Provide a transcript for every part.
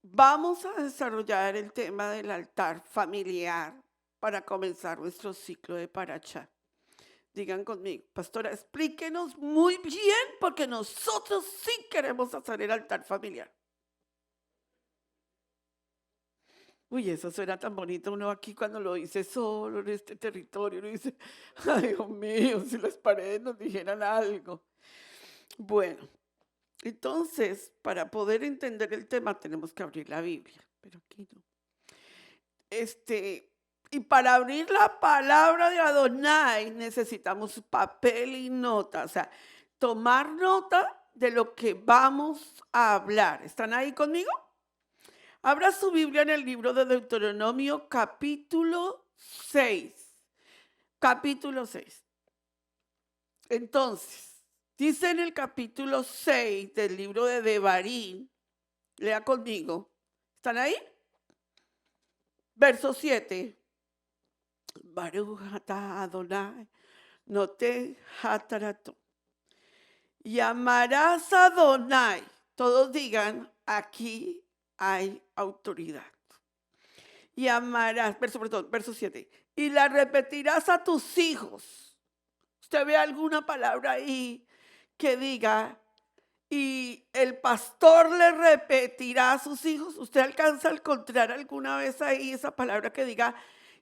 Vamos a desarrollar el tema del altar familiar para comenzar nuestro ciclo de Parachá. Digan conmigo, pastora, explíquenos muy bien porque nosotros sí queremos hacer el altar familiar. Uy, eso suena tan bonito uno aquí cuando lo dice solo en este territorio. Uno dice, ay, Dios mío, si las paredes nos dijeran algo. Bueno, entonces, para poder entender el tema tenemos que abrir la Biblia, pero aquí no. Y para abrir la palabra de Adonai necesitamos papel y nota, o sea, tomar nota de lo que vamos a hablar. ¿Están ahí conmigo? Abra su Biblia en el libro de Deuteronomio capítulo 6. Capítulo 6. Entonces, dice en el capítulo 6 del libro de Devarim, lea conmigo. ¿Están ahí? Verso 7. Baruch atah Adonai, noté hatarato. Y amarás a Adonai. Todos digan, aquí hay autoridad. Y amarás, verso 7. Y la repetirás a tus hijos. ¿Usted ve alguna palabra ahí que diga, y el pastor le repetirá a sus hijos? ¿Usted alcanza a encontrar alguna vez ahí esa palabra que diga,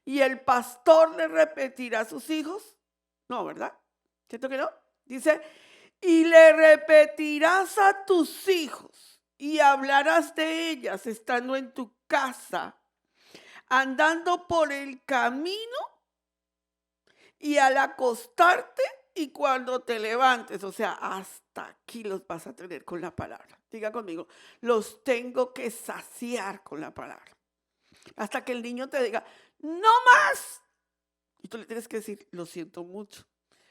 y el pastor le repetirá a sus hijos? No, ¿verdad? ¿Cierto que no? Dice, y le repetirás a tus hijos y hablarás de ellas estando en tu casa, andando por el camino y al acostarte y cuando te levantes. O sea, hasta aquí los vas a tener con la palabra. Diga conmigo, los tengo que saciar con la palabra. Hasta que el niño te diga, no más. Y tú le tienes que decir, lo siento mucho,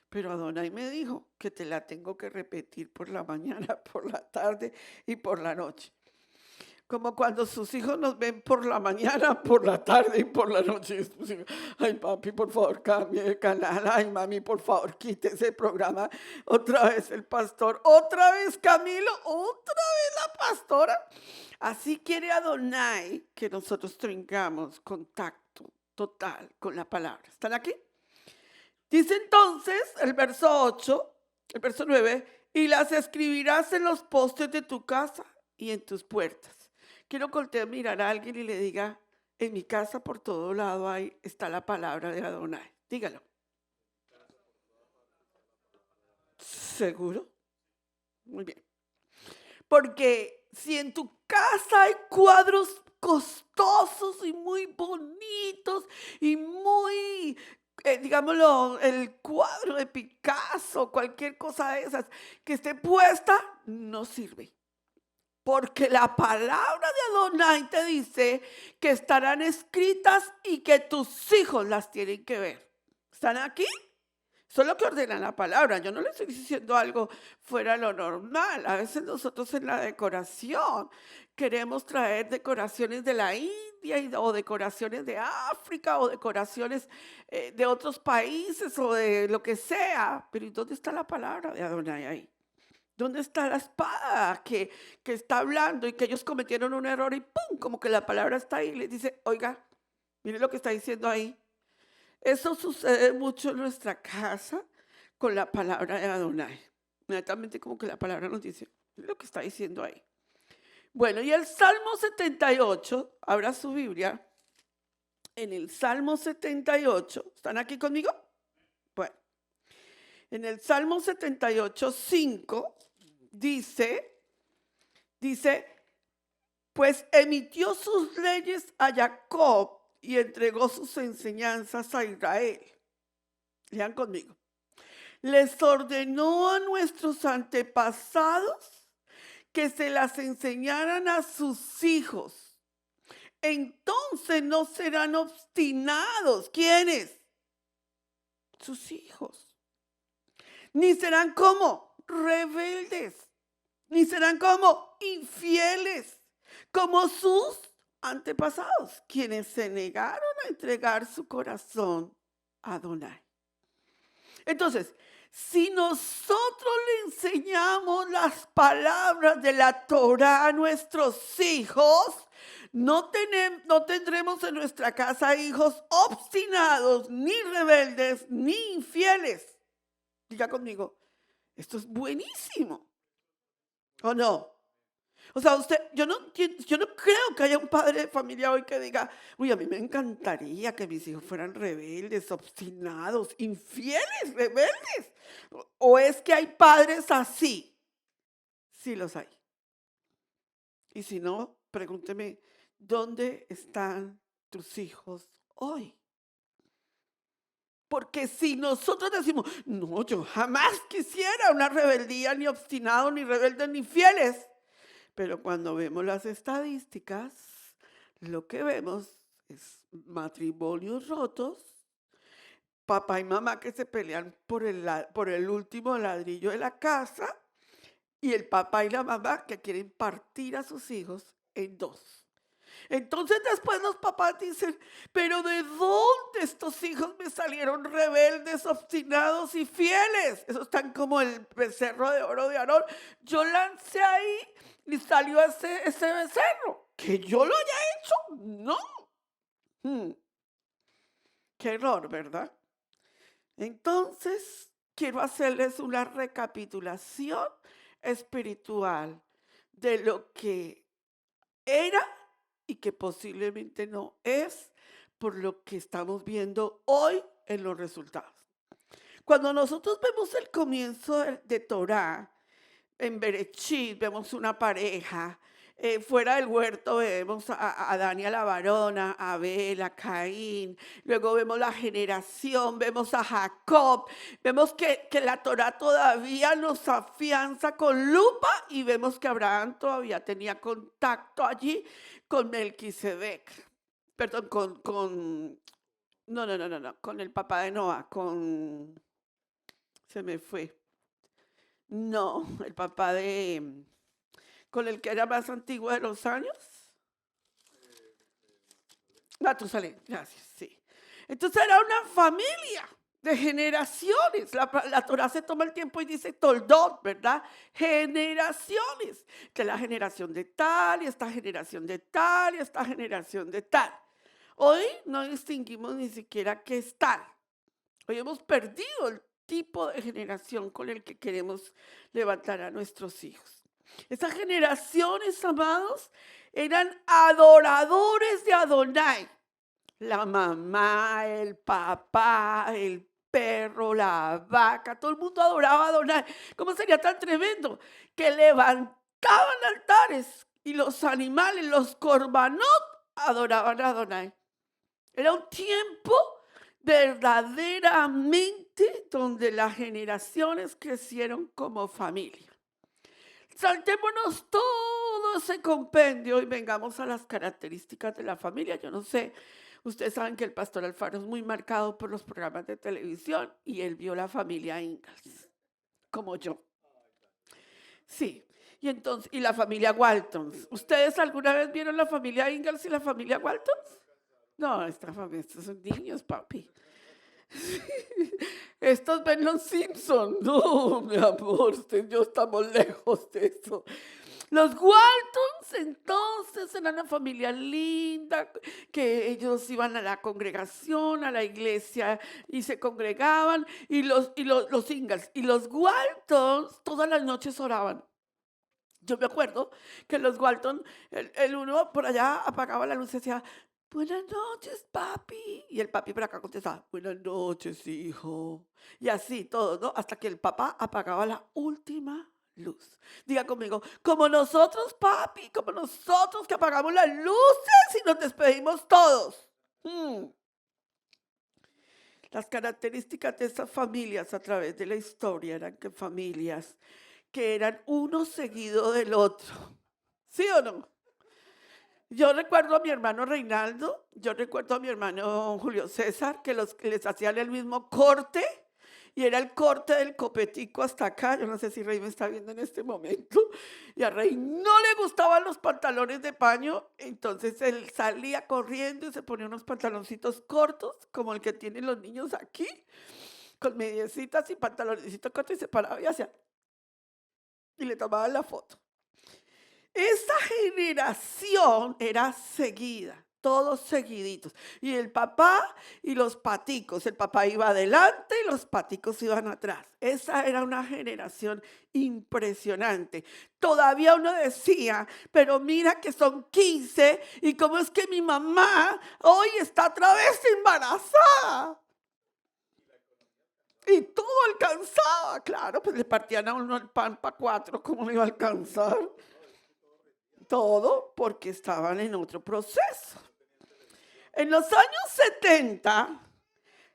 pero Adonai me dijo que te la tengo que repetir por la mañana, por la tarde y por la noche. Como cuando sus hijos nos ven por la mañana, por la tarde y por la noche. Ay, papi, por favor, cambie de canal. Ay, mami, por favor, quite ese programa. Otra vez el pastor, otra vez Camilo, otra vez la pastora. Así quiere Adonai que nosotros tengamos contacto total con la palabra. ¿Están aquí? Dice entonces el verso 8, el verso 9, y las escribirás en los postes de tu casa y en tus puertas. Quiero que usted mirar a alguien y le diga, en mi casa por todo lado ahí está la palabra de Adonai. Dígalo. ¿Seguro? Muy bien. Porque si en tu casa hay cuadros costosos y muy bonitos y muy, digámoslo, el cuadro de Picasso, cualquier cosa de esas que esté puesta, no sirve. Porque la palabra de Adonai te dice que estarán escritas y que tus hijos las tienen que ver. ¿Están aquí? Eso es lo que ordena la palabra. Yo no le estoy diciendo algo fuera de lo normal. A veces nosotros en la decoración queremos traer decoraciones de la India o decoraciones de África o decoraciones de otros países o de lo que sea. Pero ¿y dónde está la palabra de Adonai ahí? ¿Dónde está la espada que está hablando y que ellos cometieron un error y ¡pum! Como que la palabra está ahí y les dice, oiga, mire lo que está diciendo ahí. Eso sucede mucho en nuestra casa con la palabra de Adonai. Inmediatamente como que la palabra nos dice, mire lo que está diciendo ahí. Bueno, y el Salmo 78, abra su Biblia, en el Salmo 78, ¿están aquí conmigo? Bueno, en el Salmo 78, 5, dice, pues emitió sus leyes a Jacob y entregó sus enseñanzas a Israel. Lean conmigo. Les ordenó a nuestros antepasados que se las enseñaran a sus hijos. Entonces no serán obstinados. ¿Quiénes? Sus hijos. Ni serán como rebeldes, ni serán como infieles, como sus antepasados, quienes se negaron a entregar su corazón a Adonai. Entonces, si nosotros le enseñamos las palabras de la Torá a nuestros hijos, No tendremos en nuestra casa hijos obstinados, ni rebeldes, ni infieles. Diga conmigo, esto es buenísimo, ¿o no? O sea, yo no creo que haya un padre de familia hoy que diga, uy, a mí me encantaría que mis hijos fueran rebeldes, obstinados, infieles, rebeldes. ¿O es que hay padres así? Sí los hay. Y si no, pregúnteme, ¿dónde están tus hijos hoy? Porque si nosotros decimos, no, yo jamás quisiera una rebeldía, ni obstinado, ni rebeldes, ni fieles. Pero cuando vemos las estadísticas, lo que vemos es matrimonios rotos, papá y mamá que se pelean por el último ladrillo de la casa y el papá y la mamá que quieren partir a sus hijos en dos. Entonces después los papás dicen, pero ¿de dónde estos hijos me salieron rebeldes, obstinados y fieles? Esos están como el becerro de oro de Aarón. Yo lancé ahí y salió ese becerro. ¿Que yo lo haya hecho? No. Qué error, ¿verdad? Entonces, quiero hacerles una recapitulación espiritual de lo que era y que posiblemente no es por lo que estamos viendo hoy en los resultados. Cuando nosotros vemos el comienzo de Torá, en Berechit vemos una pareja, fuera del huerto vemos a Adán y a la varona, a Abel, a Caín, luego vemos la generación, vemos a Jacob, vemos que la Torá todavía nos afianza con lupa y vemos que Abraham todavía tenía contacto allí con Melquisedec, perdón, no, con el papá de Noah, se me fue, no, el papá con el que era más antiguo de los años. Matusalén, gracias, sí. Entonces era una familia de generaciones. La Torá se toma el tiempo y dice toldot, ¿verdad? Generaciones. Que la generación de tal y esta generación de tal y esta generación de tal. Hoy no distinguimos ni siquiera qué es tal. Hoy hemos perdido el tipo de generación con el que queremos levantar a nuestros hijos. Esas generaciones, amados, eran adoradores de Adonai. La mamá, el papá, el perro, la vaca, todo el mundo adoraba a Adonai. ¿Cómo sería tan tremendo? Que levantaban altares y los animales, los korbanot, adoraban a Adonai. Era un tiempo verdaderamente donde las generaciones crecieron como familia. Saltémonos todo ese compendio y vengamos a las características de la familia. Yo no sé, ustedes saben que el pastor Alfaro es muy marcado por los programas de televisión y él vio la familia Ingalls, como yo. Sí, y la familia Waltons. ¿Ustedes alguna vez vieron la familia Ingalls y la familia Waltons? No, estos son niños, papi. Estos ven los Simpsons. No, mi amor, usted y yo estamos lejos de eso. Los Waltons entonces eran una familia linda, que ellos iban a la congregación, a la iglesia y se congregaban, y los Ingalls y los Waltons todas las noches oraban. Yo me acuerdo que los Walton, el uno por allá apagaba la luz y decía, buenas noches, papi. Y el papi por acá contestaba, buenas noches, hijo. Y así todo, ¿no? Hasta que el papá apagaba la última luz. Diga conmigo, como nosotros, papi, como nosotros que apagamos las luces y nos despedimos todos. Las características de esas familias a través de la historia eran que familias que eran uno seguido del otro. ¿Sí o no? Yo recuerdo a mi hermano Reinaldo, yo recuerdo a mi hermano Julio César, que les hacían el mismo corte, y era el corte del copetico hasta acá. Yo no sé si Rey me está viendo en este momento. Y a Rey no le gustaban los pantalones de paño, entonces él salía corriendo y se ponía unos pantaloncitos cortos, como el que tienen los niños aquí, con mediecitas y pantaloncitos cortos, y se paraba y hacía, y le tomaban la foto. Esa generación era seguida, todos seguiditos. Y el papá y los paticos, el papá iba adelante y los paticos iban atrás. Esa era una generación impresionante. Todavía uno decía, pero mira que son 15 y cómo es que mi mamá hoy está otra vez embarazada. Y todo alcanzaba, claro, pues le partían a uno el pan para 4, ¿cómo le iba a alcanzar? Todo porque estaban en otro proceso. En los años 70,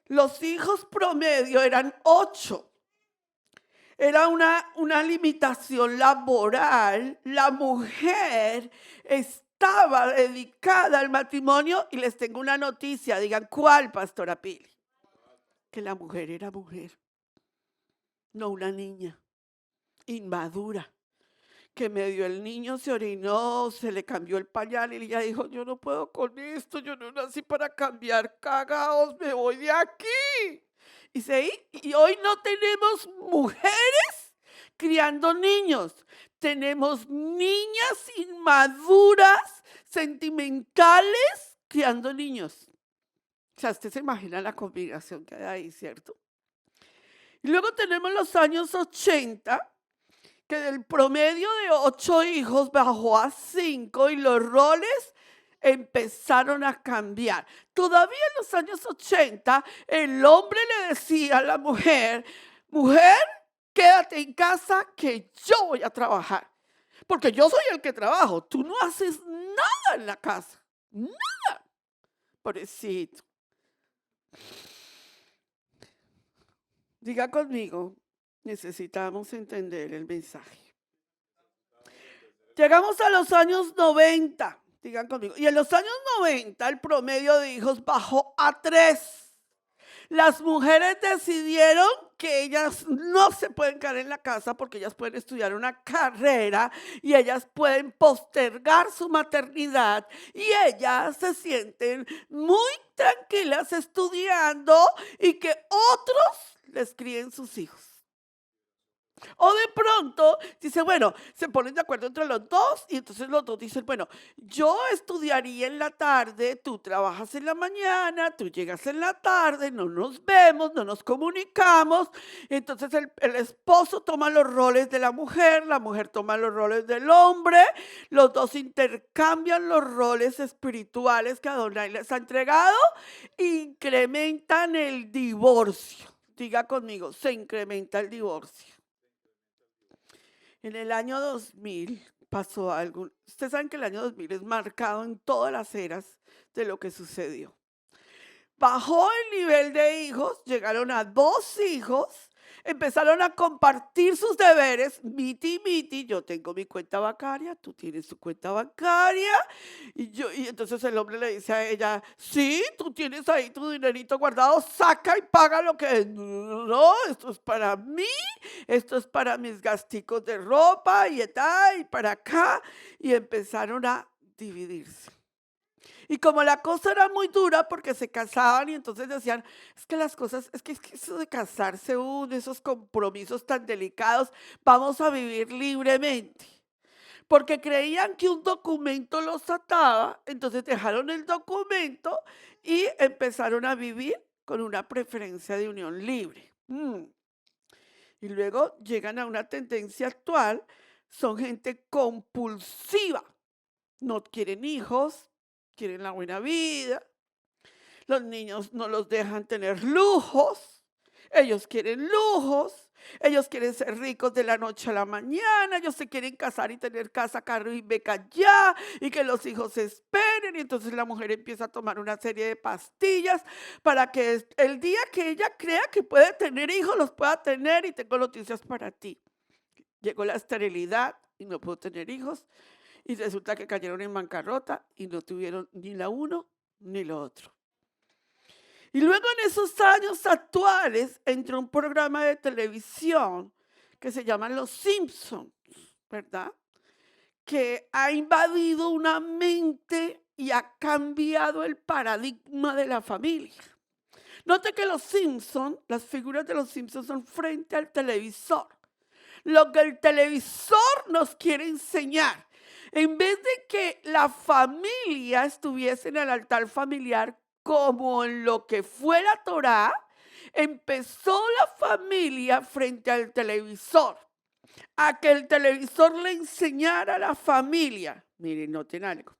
los hijos promedio eran 8. Era una limitación laboral. La mujer estaba dedicada al matrimonio y les tengo una noticia. Digan, ¿cuál, Pastora Pili? Que la mujer era mujer, no una niña inmadura. Que medio el niño se orinó, se le cambió el pañal y ella dijo, yo no puedo con esto, yo no nací para cambiar cagaos, me voy de aquí. Y hoy no tenemos mujeres criando niños, tenemos niñas inmaduras, sentimentales, criando niños. O sea, usted se imagina la combinación que hay ahí, ¿cierto? Y luego tenemos los años 80, que del promedio de 8 hijos bajó a 5 y los roles empezaron a cambiar. Todavía en los años 80, el hombre le decía a la mujer, mujer, quédate en casa que yo voy a trabajar. Porque yo soy el que trabajo, tú no haces nada en la casa, nada. Pobrecito. Diga conmigo, necesitamos entender el mensaje. Llegamos a los años 90, digan conmigo, y en los años 90 el promedio de hijos bajó a 3. Las mujeres decidieron que ellas no se pueden quedar en la casa porque ellas pueden estudiar una carrera y ellas pueden postergar su maternidad y ellas se sienten muy tranquilas estudiando y que otros les críen sus hijos. O de pronto dice, bueno, se ponen de acuerdo entre los dos y entonces los dos dicen, bueno, yo estudiaría en la tarde, tú trabajas en la mañana, tú llegas en la tarde, no nos vemos, no nos comunicamos. Entonces el esposo toma los roles de la mujer toma los roles del hombre, los dos intercambian los roles espirituales que Adonai les ha entregado, incrementan el divorcio. Diga conmigo, se incrementa el divorcio. En el año 2000 pasó algo. Ustedes saben que el año 2000 es marcado en todas las eras de lo que sucedió. Bajó el nivel de hijos, llegaron a 2 hijos, empezaron a compartir sus deberes, miti, yo tengo mi cuenta bancaria, tú tienes tu cuenta bancaria, y entonces el hombre le dice a ella, sí, tú tienes ahí tu dinerito guardado, saca y paga lo que es. No, esto es para mí, esto es para mis gasticos de ropa y tal, y para acá, y empezaron a dividirse. Y como la cosa era muy dura porque se casaban y entonces decían, es que las cosas, es que eso de casarse, esos compromisos tan delicados, vamos a vivir libremente. Porque creían que un documento los ataba, entonces dejaron el documento y empezaron a vivir con una preferencia de unión libre. Y luego llegan a una tendencia actual, son gente compulsiva, no quieren hijos, quieren la buena vida, los niños no los dejan tener lujos, ellos quieren lujos, ellos quieren ser ricos de la noche a la mañana, ellos se quieren casar y tener casa, carro y beca ya, y que los hijos se esperen, y entonces la mujer empieza a tomar una serie de pastillas para que el día que ella crea que puede tener hijos, los pueda tener, y tengo noticias para ti. Llegó la esterilidad y no pudo tener hijos, y resulta que cayeron en bancarrota y no tuvieron ni la uno ni lo otro. Y luego en esos años actuales entró un programa de televisión que se llama Los Simpsons, ¿verdad? Que ha invadido una mente y ha cambiado el paradigma de la familia. Note que los Simpsons, las figuras de los Simpsons son frente al televisor. Lo que el televisor nos quiere enseñar. En vez de que la familia estuviese en el altar familiar como en lo que fue la Torá, empezó la familia frente al televisor, a que el televisor le enseñara a la familia. Miren, noten algo.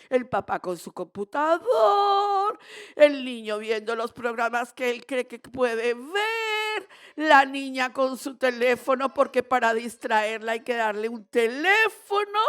El papá con su computador, el niño viendo los programas que él cree que puede ver, la niña con su teléfono porque para distraerla hay que darle un teléfono,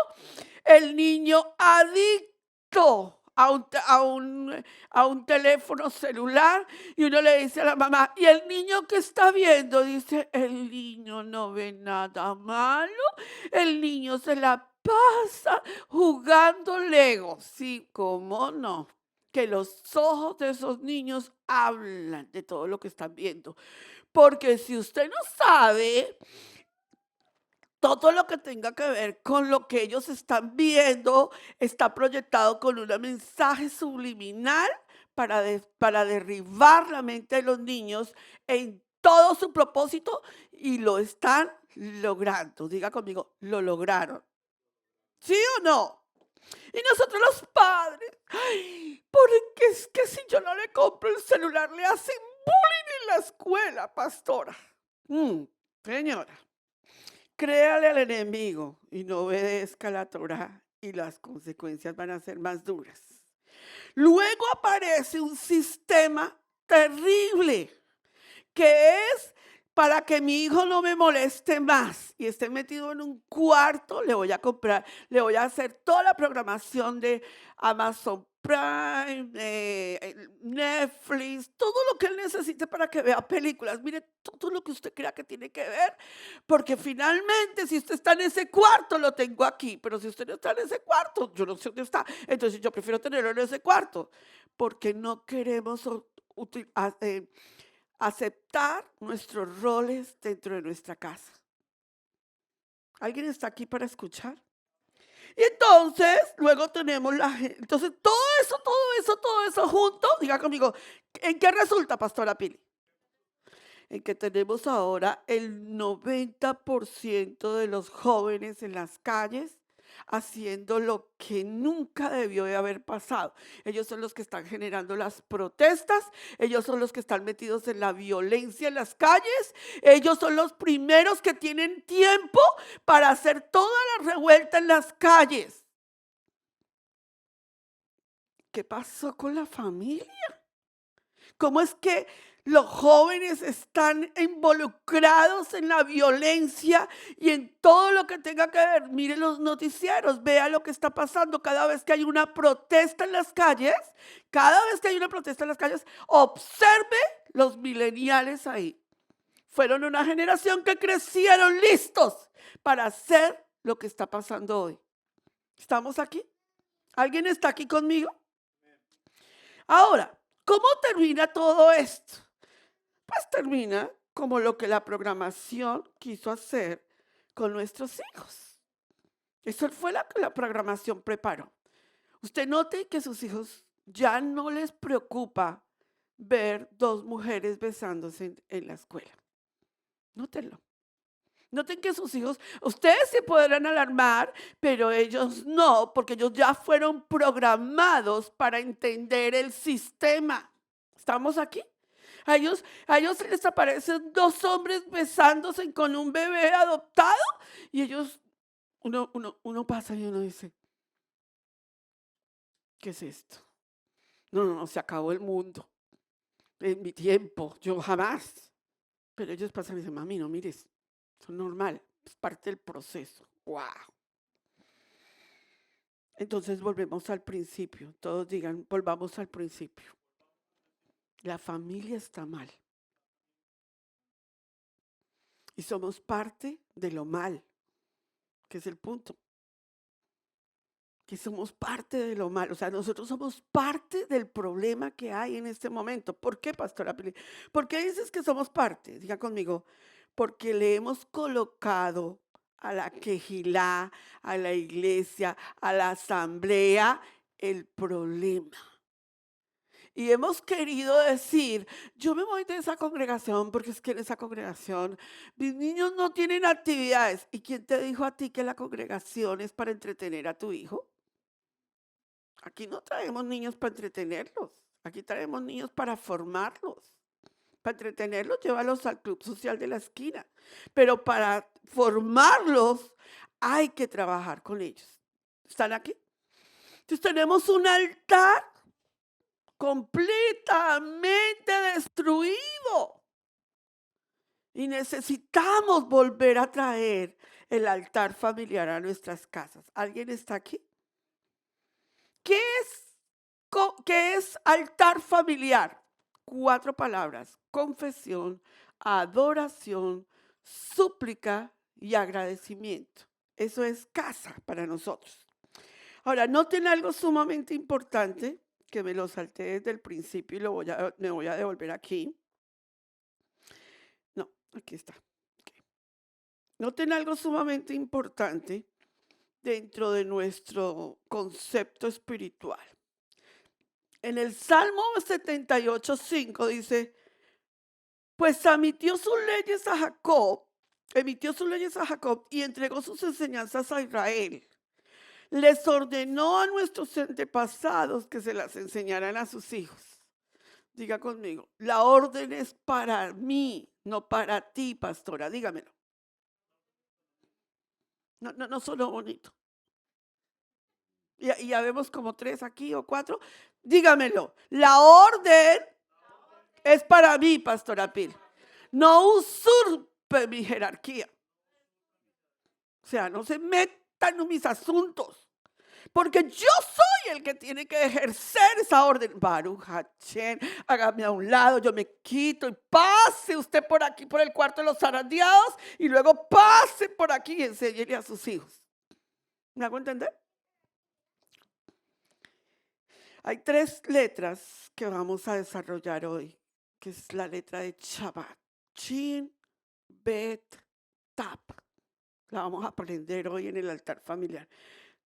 el niño adicto a un teléfono celular y uno le dice a la mamá, ¿y el niño qué está viendo? Dice, el niño no ve nada malo, el niño se la pasa jugando Lego. Sí, cómo no. Que los ojos de esos niños hablan de todo lo que están viendo. Porque si usted no sabe, todo lo que tenga que ver con lo que ellos están viendo está proyectado con un mensaje subliminal para derribar la mente de los niños en todo su propósito y lo están logrando. Diga conmigo, lo lograron. ¿Sí o no? Y nosotros los padres, ay, porque es que si yo no le compro el celular le hacen bullying en la escuela, pastora. Señora, créale al enemigo y no obedezca la Torá y las consecuencias van a ser más duras. Luego aparece un sistema terrible que es para que mi hijo no me moleste más y esté metido en un cuarto, le voy a comprar, le voy a hacer toda la programación de Amazon Prime, Netflix, todo lo que él necesite para que vea películas. Mire, todo lo que usted crea que tiene que ver, porque finalmente si usted está en ese cuarto, lo tengo aquí, pero si usted no está en ese cuarto, yo no sé dónde está, entonces yo prefiero tenerlo en ese cuarto, porque no queremos aceptar nuestros roles dentro de nuestra casa. ¿Alguien está aquí para escuchar? Y entonces, luego tenemos entonces todo eso junto, diga conmigo, ¿en qué resulta, pastora Pili? En que tenemos ahora el 90% de los jóvenes en las calles haciendo lo que nunca debió de haber pasado. Ellos son los que están generando las protestas, ellos son los que están metidos en la violencia en las calles, ellos son los primeros que tienen tiempo para hacer toda la revuelta en las calles. ¿Qué pasó con la familia? ¿Cómo es que los jóvenes están involucrados en la violencia y en todo lo que tenga que ver? Mire los noticieros, vea lo que está pasando cada vez que hay una protesta en las calles. Cada vez que hay una protesta en las calles, observe los mileniales ahí. Fueron una generación que crecieron listos para hacer lo que está pasando hoy. ¿Estamos aquí? ¿Alguien está aquí conmigo? Ahora, ¿cómo termina todo esto? Pues termina como lo que la programación quiso hacer con nuestros hijos. Eso fue lo que la programación preparó. Usted note que sus hijos ya no les preocupa ver dos mujeres besándose en la escuela. Nótenlo. Noten que sus hijos, ustedes se podrán alarmar, pero ellos no, porque ellos ya fueron programados para entender el sistema. ¿Estamos aquí? A ellos se les aparecen dos hombres besándose con un bebé adoptado y ellos, uno pasa y uno dice, ¿qué es esto? No, se acabó el mundo. En mi tiempo, yo jamás. Pero ellos pasan y dicen, mami, no mires, eso es normal, es parte del proceso. ¡Wow! Entonces volvemos al principio. Todos digan, volvamos al principio. La familia está mal. Y somos parte de lo mal, que es el punto. Que somos parte de lo mal. O sea, nosotros somos parte del problema que hay en este momento. ¿Por qué, pastora Pili? ¿Por qué dices que somos parte? Diga conmigo. Porque le hemos colocado a la quejilá, a la iglesia, a la asamblea, el problema. Y hemos querido decir, yo me voy de esa congregación porque es que en esa congregación mis niños no tienen actividades. ¿Y quién te dijo a ti que la congregación es para entretener a tu hijo? Aquí no traemos niños para entretenerlos. Aquí traemos niños para formarlos. Para entretenerlos, llévalos al club social de la esquina. Pero para formarlos hay que trabajar con ellos. ¿Están aquí? Entonces tenemos un altar completamente destruido. Y necesitamos volver a traer el altar familiar a nuestras casas. ¿Alguien está aquí? ¿Qué es altar familiar? 4 palabras: confesión, adoración, súplica y agradecimiento. Eso es casa para nosotros. Ahora, noten algo sumamente importante que me lo salté desde el principio y me voy a devolver aquí. No, aquí está. Okay. Noten algo sumamente importante dentro de nuestro concepto espiritual. En el Salmo 78:5 dice, pues emitió sus leyes a Jacob y entregó sus enseñanzas a Israel. Les ordenó a nuestros antepasados que se las enseñaran a sus hijos. Diga conmigo, la orden es para mí, no para ti, pastora. Dígamelo. No solo bonito. Y ya vemos como 3 aquí o 4. Dígamelo. La orden es para mí, pastora Pil. No usurpe mi jerarquía. O sea, no se metan en mis asuntos. Porque yo soy el que tiene que ejercer esa orden. Baruch Hachén, hágame a un lado, yo me quito y pase usted por aquí, por el cuarto de los zarandeados, y luego pase por aquí y enséñele a sus hijos. ¿Me hago entender? Hay 3 letras que vamos a desarrollar hoy, que es la letra de Shabbat. Shin, Bet, Tap. La vamos a aprender hoy en el altar familiar.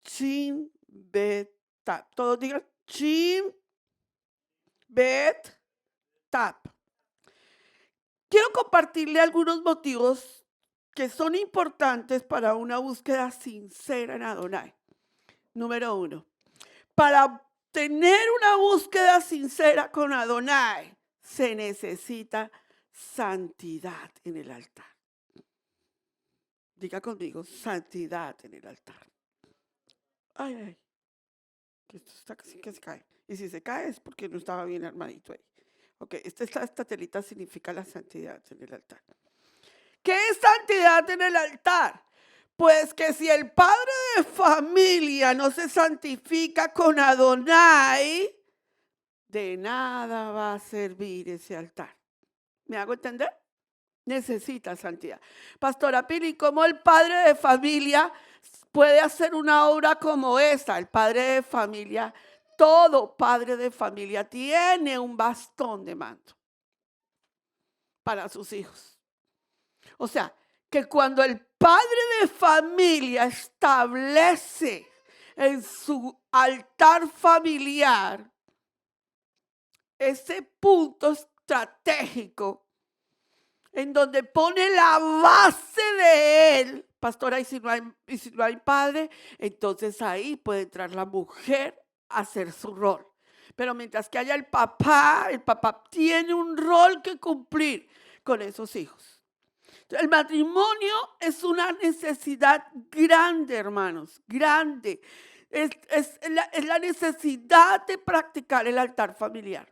Shin, Bet, Tap. Todos digan Shin, Bet, Tap. Quiero compartirle algunos motivos que son importantes para una búsqueda sincera en Adonai. Número 1. Para tener una búsqueda sincera con Adonai, se necesita santidad en el altar. Diga conmigo, santidad en el altar. Ay, que esto está casi que se cae. Y si se cae es porque no estaba bien armadito ahí. Ok, esta telita significa la santidad en el altar. ¿Qué es santidad en el altar? Pues que si el padre de familia no se santifica con Adonai, de nada va a servir ese altar. ¿Me hago entender? Necesita santidad. Pastora Pili, ¿cómo el padre de familia puede hacer una obra como esta? El padre de familia, todo padre de familia tiene un bastón de mando para sus hijos. O sea, que cuando el padre de familia establece en su altar familiar ese punto estratégico en donde pone la base de él, pastora, y si no hay padre, entonces ahí puede entrar la mujer a hacer su rol. Pero mientras que haya el papá tiene un rol que cumplir con esos hijos. El matrimonio es una necesidad grande, hermanos, grande. Es la necesidad de practicar el altar familiar.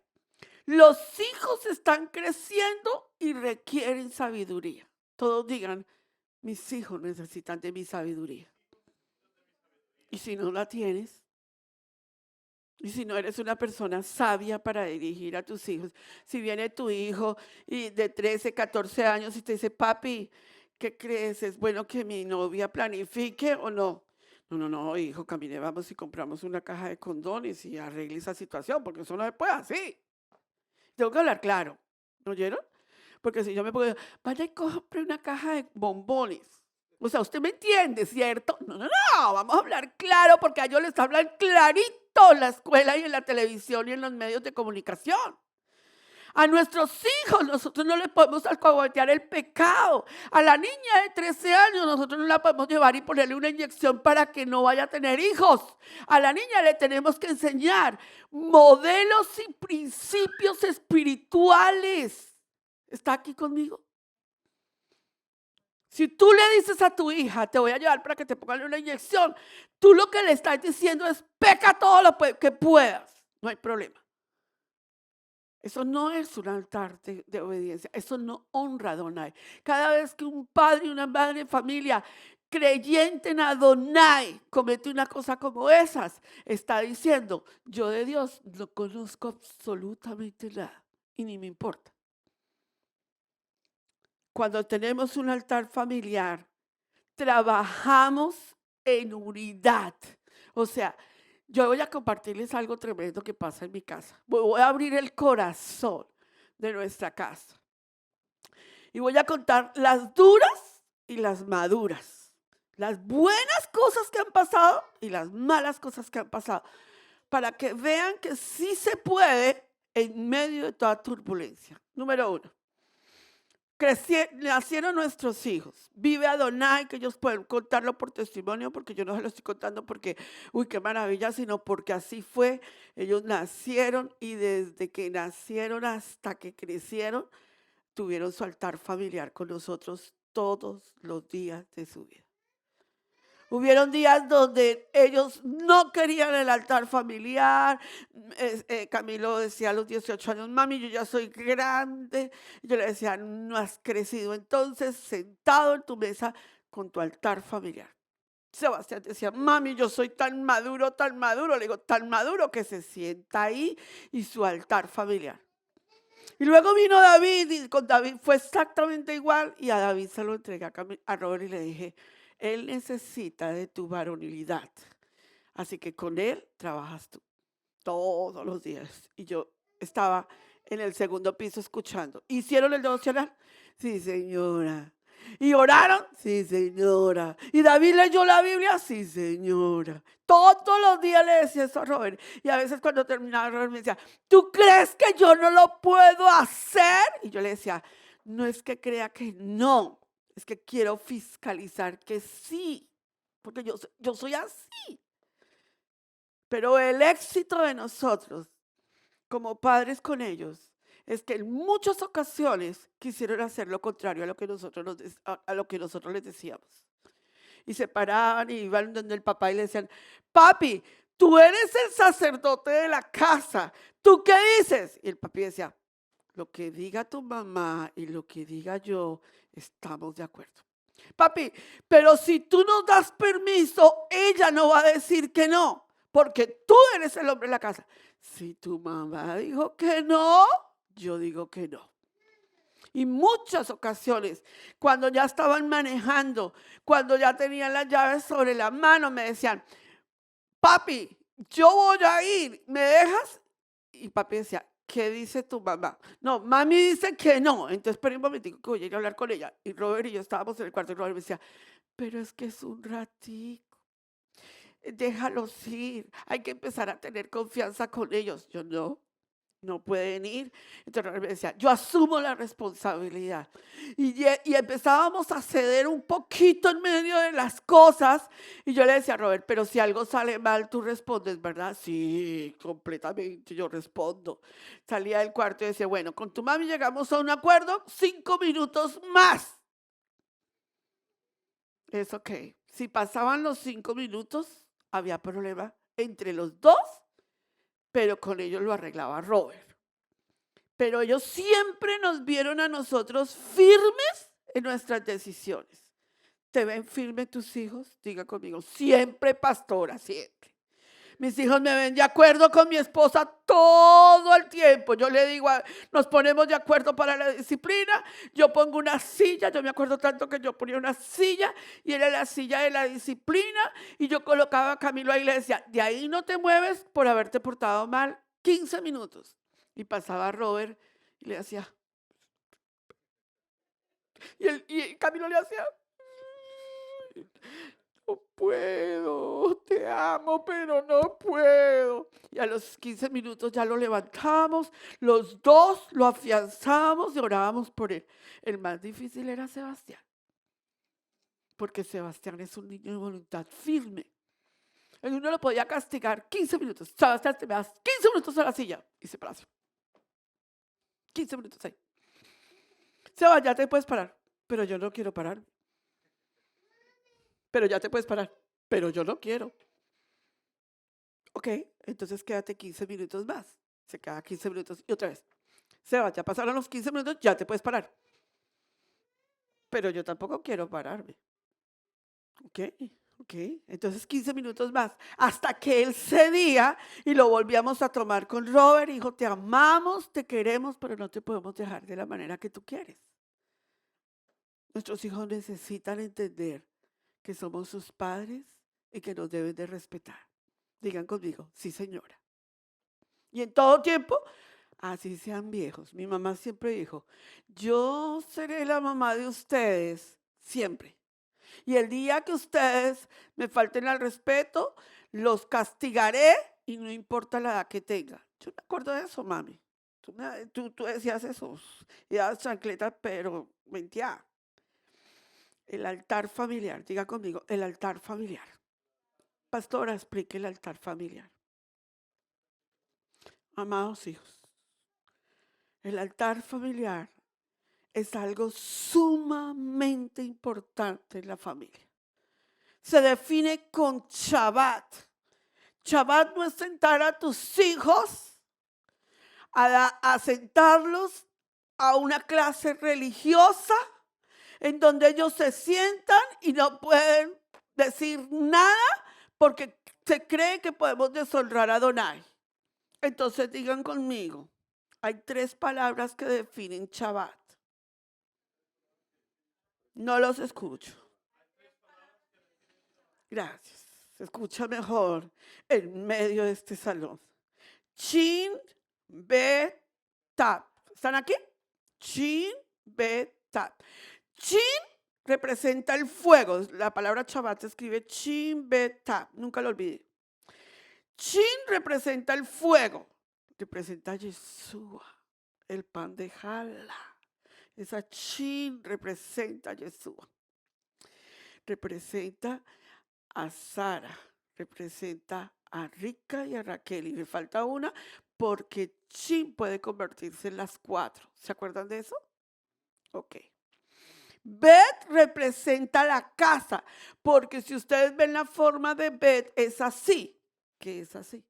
Los hijos están creciendo y requieren sabiduría. Todos digan, mis hijos necesitan de mi sabiduría. Y si no la tienes, y si no eres una persona sabia para dirigir a tus hijos, si viene tu hijo y de 13, 14 años y te dice, papi, ¿qué crees? ¿Es bueno que mi novia planifique o no? No, hijo, camine, vamos y compramos una caja de condones y arregle esa situación, porque eso no se puede así. Tengo que hablar claro, ¿no oyeron? Porque si yo me puedo, vaya y compre una caja de bombones. O sea, usted me entiende, ¿cierto? No, vamos a hablar claro porque a ellos les hablan clarito. en la escuela y en la televisión y en los medios de comunicación. A nuestros hijos nosotros no les podemos alcahuetear el pecado. A la niña de 13 años nosotros no la podemos llevar y ponerle una inyección para que no vaya a tener hijos. A la niña le tenemos que enseñar modelos y principios espirituales. ¿Está aquí conmigo? Si tú le dices a tu hija, te voy a llevar para que te pongan una inyección, tú lo que le estás diciendo es, peca todo lo que puedas. No hay problema. Eso no es un altar de obediencia. Eso no honra a Adonai. Cada vez que un padre y una madre de familia creyente en Adonai comete una cosa como esas, está diciendo, yo de Dios no conozco absolutamente nada y ni me importa. Cuando tenemos un altar familiar, trabajamos en unidad. O sea, yo voy a compartirles algo tremendo que pasa en mi casa. Voy a abrir el corazón de nuestra casa. Y voy a contar las duras y las maduras. Las buenas cosas que han pasado y las malas cosas que han pasado. Para que vean que sí se puede en medio de toda turbulencia. Número 1. Nacieron nuestros hijos. Vive Adonai, que ellos pueden contarlo por testimonio, porque yo no se lo estoy contando porque, uy, qué maravilla, sino porque así fue. Ellos nacieron y desde que nacieron hasta que crecieron, tuvieron su altar familiar con nosotros todos los días de su vida. Hubieron días donde ellos no querían el altar familiar. Camilo decía a los 18 años, mami, yo ya soy grande. Yo le decía, no has crecido entonces sentado en tu mesa con tu altar familiar. Sebastián decía, mami, yo soy tan maduro, tan maduro. Le digo, tan maduro que se sienta ahí y su altar familiar. Y luego vino David y con David fue exactamente igual y a David se lo entregué a Robert y le dije, él necesita de tu varonilidad, así que con él trabajas tú todos los días. Y yo estaba en el segundo piso escuchando. ¿Hicieron el devocional? Sí, señora. ¿Y oraron? Sí, señora. ¿Y David leyó la Biblia? Sí, señora. Todos los días le decía eso a Robert. Y a veces cuando terminaba Robert me decía, ¿tú crees que yo no lo puedo hacer? Y yo le decía, no es que crea que no, es que quiero fiscalizar que sí, porque yo soy así. Pero el éxito de nosotros como padres con ellos es que en muchas ocasiones quisieron hacer lo contrario a lo que nosotros les decíamos. Y se paraban y iban donde el papá y le decían, papi, tú eres el sacerdote de la casa, ¿tú qué dices? Y el papi decía, lo que diga tu mamá y lo que diga yo, estamos de acuerdo. Papi, pero si tú nos das permiso, ella no va a decir que no, porque tú eres el hombre de la casa. Si tu mamá dijo que no, yo digo que no. Y muchas ocasiones, cuando ya estaban manejando, cuando ya tenían las llaves sobre la mano, me decían, papi, yo voy a ir, ¿me dejas? Y papi decía, ¿qué dice tu mamá? No, mami dice que no. Entonces, espera un momentico que voy a ir a hablar con ella. Y Robert y yo estábamos en el cuarto y Robert me decía, pero es que es un ratico. Déjalos ir. Hay que empezar a tener confianza con ellos. Yo no pueden ir. Entonces Robert me decía, yo asumo la responsabilidad. Y empezábamos a ceder un poquito en medio de las cosas. Y yo le decía a Robert, pero si algo sale mal, tú respondes, ¿verdad? Sí, completamente, yo respondo. Salía del cuarto y decía, bueno, con tu mami llegamos a un acuerdo, 5 minutos más. Es ok. Si pasaban los 5 minutos, había problema entre los dos, pero con ellos lo arreglaba Robert. Pero ellos siempre nos vieron a nosotros firmes en nuestras decisiones. ¿Te ven firme tus hijos? Diga conmigo, siempre, pastora, siempre. Mis hijos me ven de acuerdo con mi esposa todo el tiempo. Yo le digo, nos ponemos de acuerdo para la disciplina. Yo pongo una silla, yo me acuerdo tanto que yo ponía una silla y era la silla de la disciplina y yo colocaba a Camilo ahí y le decía, de ahí no te mueves por haberte portado mal 15 minutos. Y pasaba a Robert y le hacía. Y Camilo le hacía. no puedo, te amo, pero no puedo. Y a los 15 minutos ya lo levantamos, los dos lo afianzamos y orábamos por él. El más difícil era Sebastián, porque Sebastián es un niño de voluntad firme. El uno lo podía castigar 15 minutos. Sebastián, te me das 15 minutos a la silla. Y se paró. 15 minutos ahí. Seba, ya te puedes parar. Pero yo no quiero parar. Pero ya te puedes parar. Pero yo no quiero. Ok, entonces quédate 15 minutos más. Se queda 15 minutos y otra vez. Seba, ya pasaron los 15 minutos, ya te puedes parar. Pero yo tampoco quiero pararme. Ok, entonces 15 minutos más, hasta que él cedía y lo volvíamos a tomar con Robert. Hijo, te amamos, te queremos, pero no te podemos dejar de la manera que tú quieres. Nuestros hijos necesitan entender que somos sus padres y que nos deben de respetar. Digan conmigo, sí señora. Y en todo tiempo, así sean viejos. Mi mamá siempre dijo, yo seré la mamá de ustedes siempre. Y el día que ustedes me falten al respeto, los castigaré y no importa la edad que tenga. Yo me acuerdo de eso, mami. Tú decías eso, y dabas chancletas, pero mentía. El altar familiar, diga conmigo, el altar familiar. Pastora, explique el altar familiar. Amados hijos, el altar familiar es algo sumamente importante en la familia. Se define con Shabbat. Shabbat no es sentar a tus hijos, a sentarlos a una clase religiosa en donde ellos se sientan y no pueden decir nada porque se cree que podemos deshonrar a Adonai. Entonces digan conmigo, hay 3 palabras que definen Shabbat. No los escucho. Gracias. Se escucha mejor en medio de este salón. Shin, Bet, Tab. ¿Están aquí? Shin, Bet, Tab. Shin representa el fuego. La palabra Shabbat se escribe Shin, Bet, Tab. Nunca lo olvidé. Shin representa el fuego. Representa a Yeshua, el pan de Jala. Esa Shin representa a Yeshua. Representa a Sara, representa a Rica y a Raquel. Y me falta una porque Shin puede convertirse en las 4. ¿Se acuerdan de eso? Ok. Bet representa la casa, porque si ustedes ven la forma de Bet es así, que es así.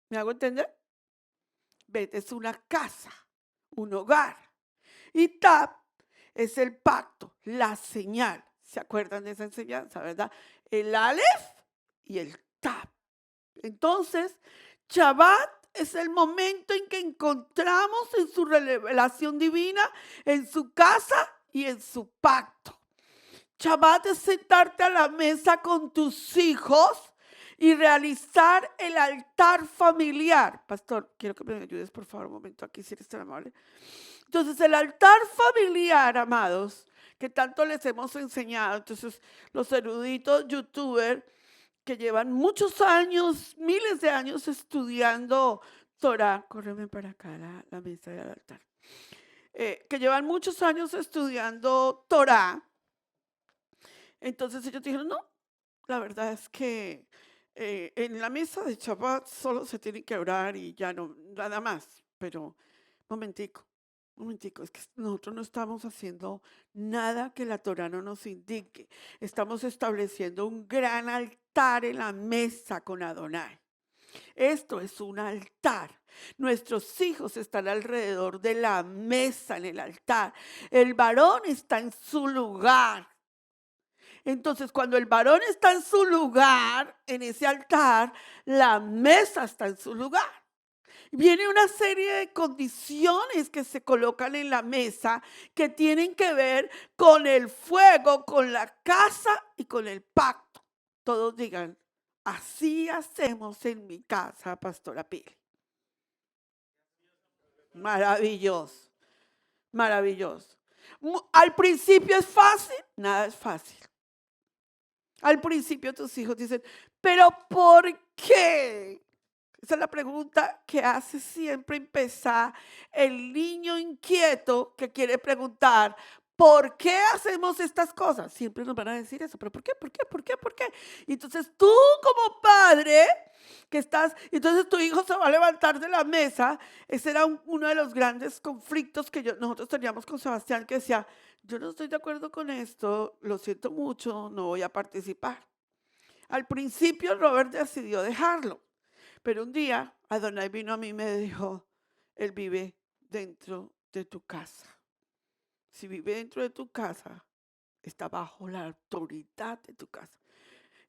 ¿Me hago entender? Bet es una casa, un hogar. Y Tab es el pacto, la señal. ¿Se acuerdan de esa enseñanza, verdad? El Aleph y el Tab. Entonces, Shabbat es el momento en que encontramos en su revelación divina, en su casa y en su pacto. Shabbat es sentarte a la mesa con tus hijos y realizar el altar familiar. Pastor, quiero que me ayudes por favor un momento aquí, si eres tan amable. Entonces, el altar familiar, amados, que tanto les hemos enseñado. Entonces, los eruditos youtubers que llevan muchos años, miles de años estudiando Torah, córreme para acá la mesa del altar, que llevan muchos años estudiando Torah. Entonces ellos dijeron, no, la verdad es que en la mesa de Shabbat solo se tiene que orar y ya no, nada más. Pero, momentico, es que nosotros no estamos haciendo nada que la Torah no nos indique. Estamos estableciendo un gran altar en la mesa con Adonai. Esto es un altar. Nuestros hijos están alrededor de la mesa en el altar. El varón está en su lugar. Entonces, cuando el varón está en su lugar, en ese altar, la mesa está en su lugar. Viene una serie de condiciones que se colocan en la mesa que tienen que ver con el fuego, con la casa y con el pacto. Todos digan, así hacemos en mi casa, Pastora Pili. Maravilloso, maravilloso. Al principio es fácil, nada es fácil. Al principio tus hijos dicen, ¿pero por qué? Esa es la pregunta que hace siempre empezar el niño inquieto que quiere preguntar, ¿por qué hacemos estas cosas? Siempre nos van a decir eso, pero ¿por qué? ¿Por qué? ¿Por qué? ¿Por qué? Y entonces tú como padre que estás, entonces tu hijo se va a levantar de la mesa. Ese era uno de los grandes conflictos que nosotros teníamos con Sebastián, que decía, yo no estoy de acuerdo con esto, lo siento mucho, no voy a participar. Al principio Robert decidió dejarlo. Pero un día Adonai vino a mí y me dijo, él vive dentro de tu casa. Si vive dentro de tu casa, está bajo la autoridad de tu casa.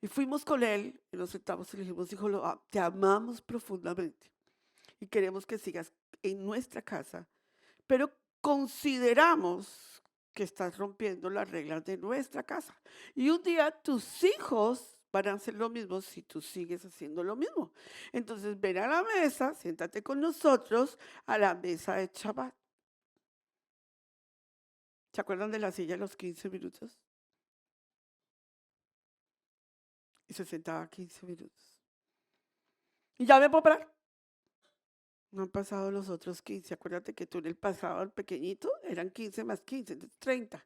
Y fuimos con él y nos sentamos y le dijimos, hijo, te amamos profundamente y queremos que sigas en nuestra casa, pero consideramos que estás rompiendo las reglas de nuestra casa. Y un día tus hijos van a hacer lo mismo si tú sigues haciendo lo mismo. Entonces ven a la mesa, siéntate con nosotros a la mesa de Shabbat. ¿Se acuerdan de la silla de los 15 minutos? Y se sentaba 15 minutos. Y ya me puedo parar. No han pasado los otros 15. Acuérdate que tú en el pasado, el pequeñito, eran 15 más 15, entonces 30.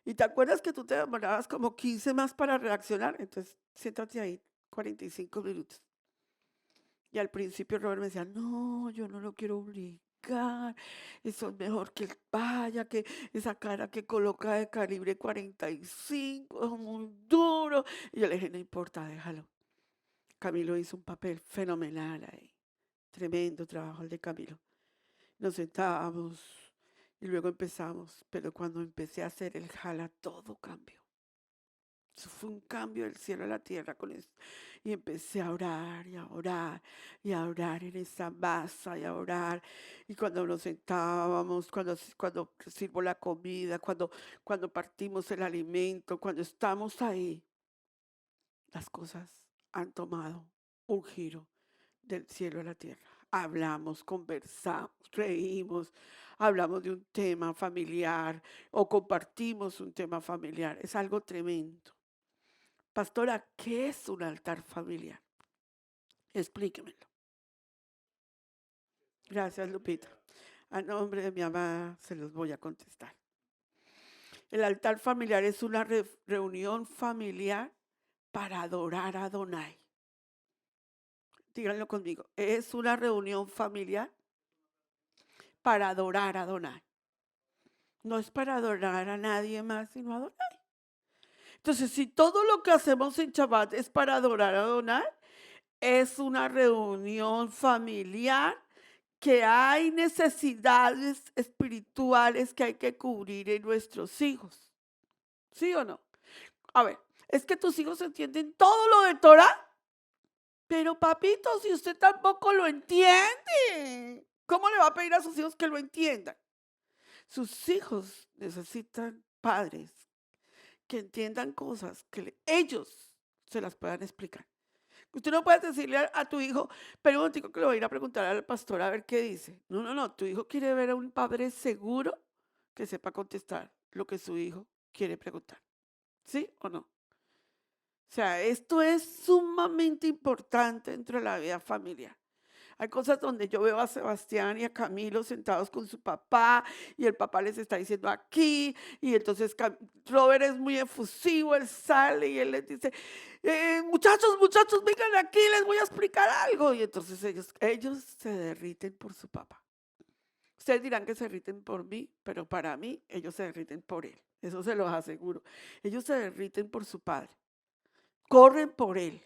¿Y te acuerdas que tú te demorabas como 15 más para reaccionar? Entonces, siéntate ahí 45 minutos. Y al principio Robert me decía, no, yo no lo quiero obligar, eso es mejor que él vaya, que esa cara que coloca de calibre 45 es muy duro. Y yo le dije, no importa, déjalo. Camilo hizo un papel fenomenal ahí, tremendo trabajo el de Camilo. Nos sentábamos y luego empezamos, pero cuando empecé a hacer el jala, todo cambió. Eso fue un cambio del cielo a la tierra con eso. Y empecé a orar y a orar y a orar en esa masa y a orar. Y cuando nos sentábamos, cuando sirvo la comida, cuando partimos el alimento, cuando estamos ahí, las cosas han tomado un giro del cielo a la tierra. Hablamos, conversamos, reímos, hablamos de un tema familiar o compartimos un tema familiar. Es algo tremendo. Pastora, ¿qué es un altar familiar? Explíquemelo. Gracias, Lupita. A nombre de mi amada se los voy a contestar. El altar familiar es una reunión familiar para adorar a Adonai. Díganlo conmigo. Es una reunión familiar para adorar a Adonai. No es para adorar a nadie más, sino a Adonai. Entonces, si todo lo que hacemos en Shabbat es para adorar a Adonai, es una reunión familiar que hay necesidades espirituales que hay que cubrir en nuestros hijos. ¿Sí o no? A ver, es que tus hijos entienden todo lo de Torah, pero papito, si usted tampoco lo entiende, ¿cómo le va a pedir a sus hijos que lo entiendan? Sus hijos necesitan padres que entiendan cosas que ellos se las puedan explicar. Usted no puede decirle a tu hijo, pero un momentico que le voy a ir a preguntar al pastor a ver qué dice. No, no, no. Tu hijo quiere ver a un padre seguro que sepa contestar lo que su hijo quiere preguntar. ¿Sí o no? O sea, esto es sumamente importante dentro de la vida familiar. Hay cosas donde yo veo a Sebastián y a Camilo sentados con su papá y el papá les está diciendo aquí y entonces Robert es muy efusivo, él sale y él les dice, muchachos, vengan aquí, les voy a explicar algo. Y entonces ellos se derriten por su papá. Ustedes dirán que se derriten por mí, pero para mí ellos se derriten por él. Eso se los aseguro. Ellos se derriten por su padre. Corren por él.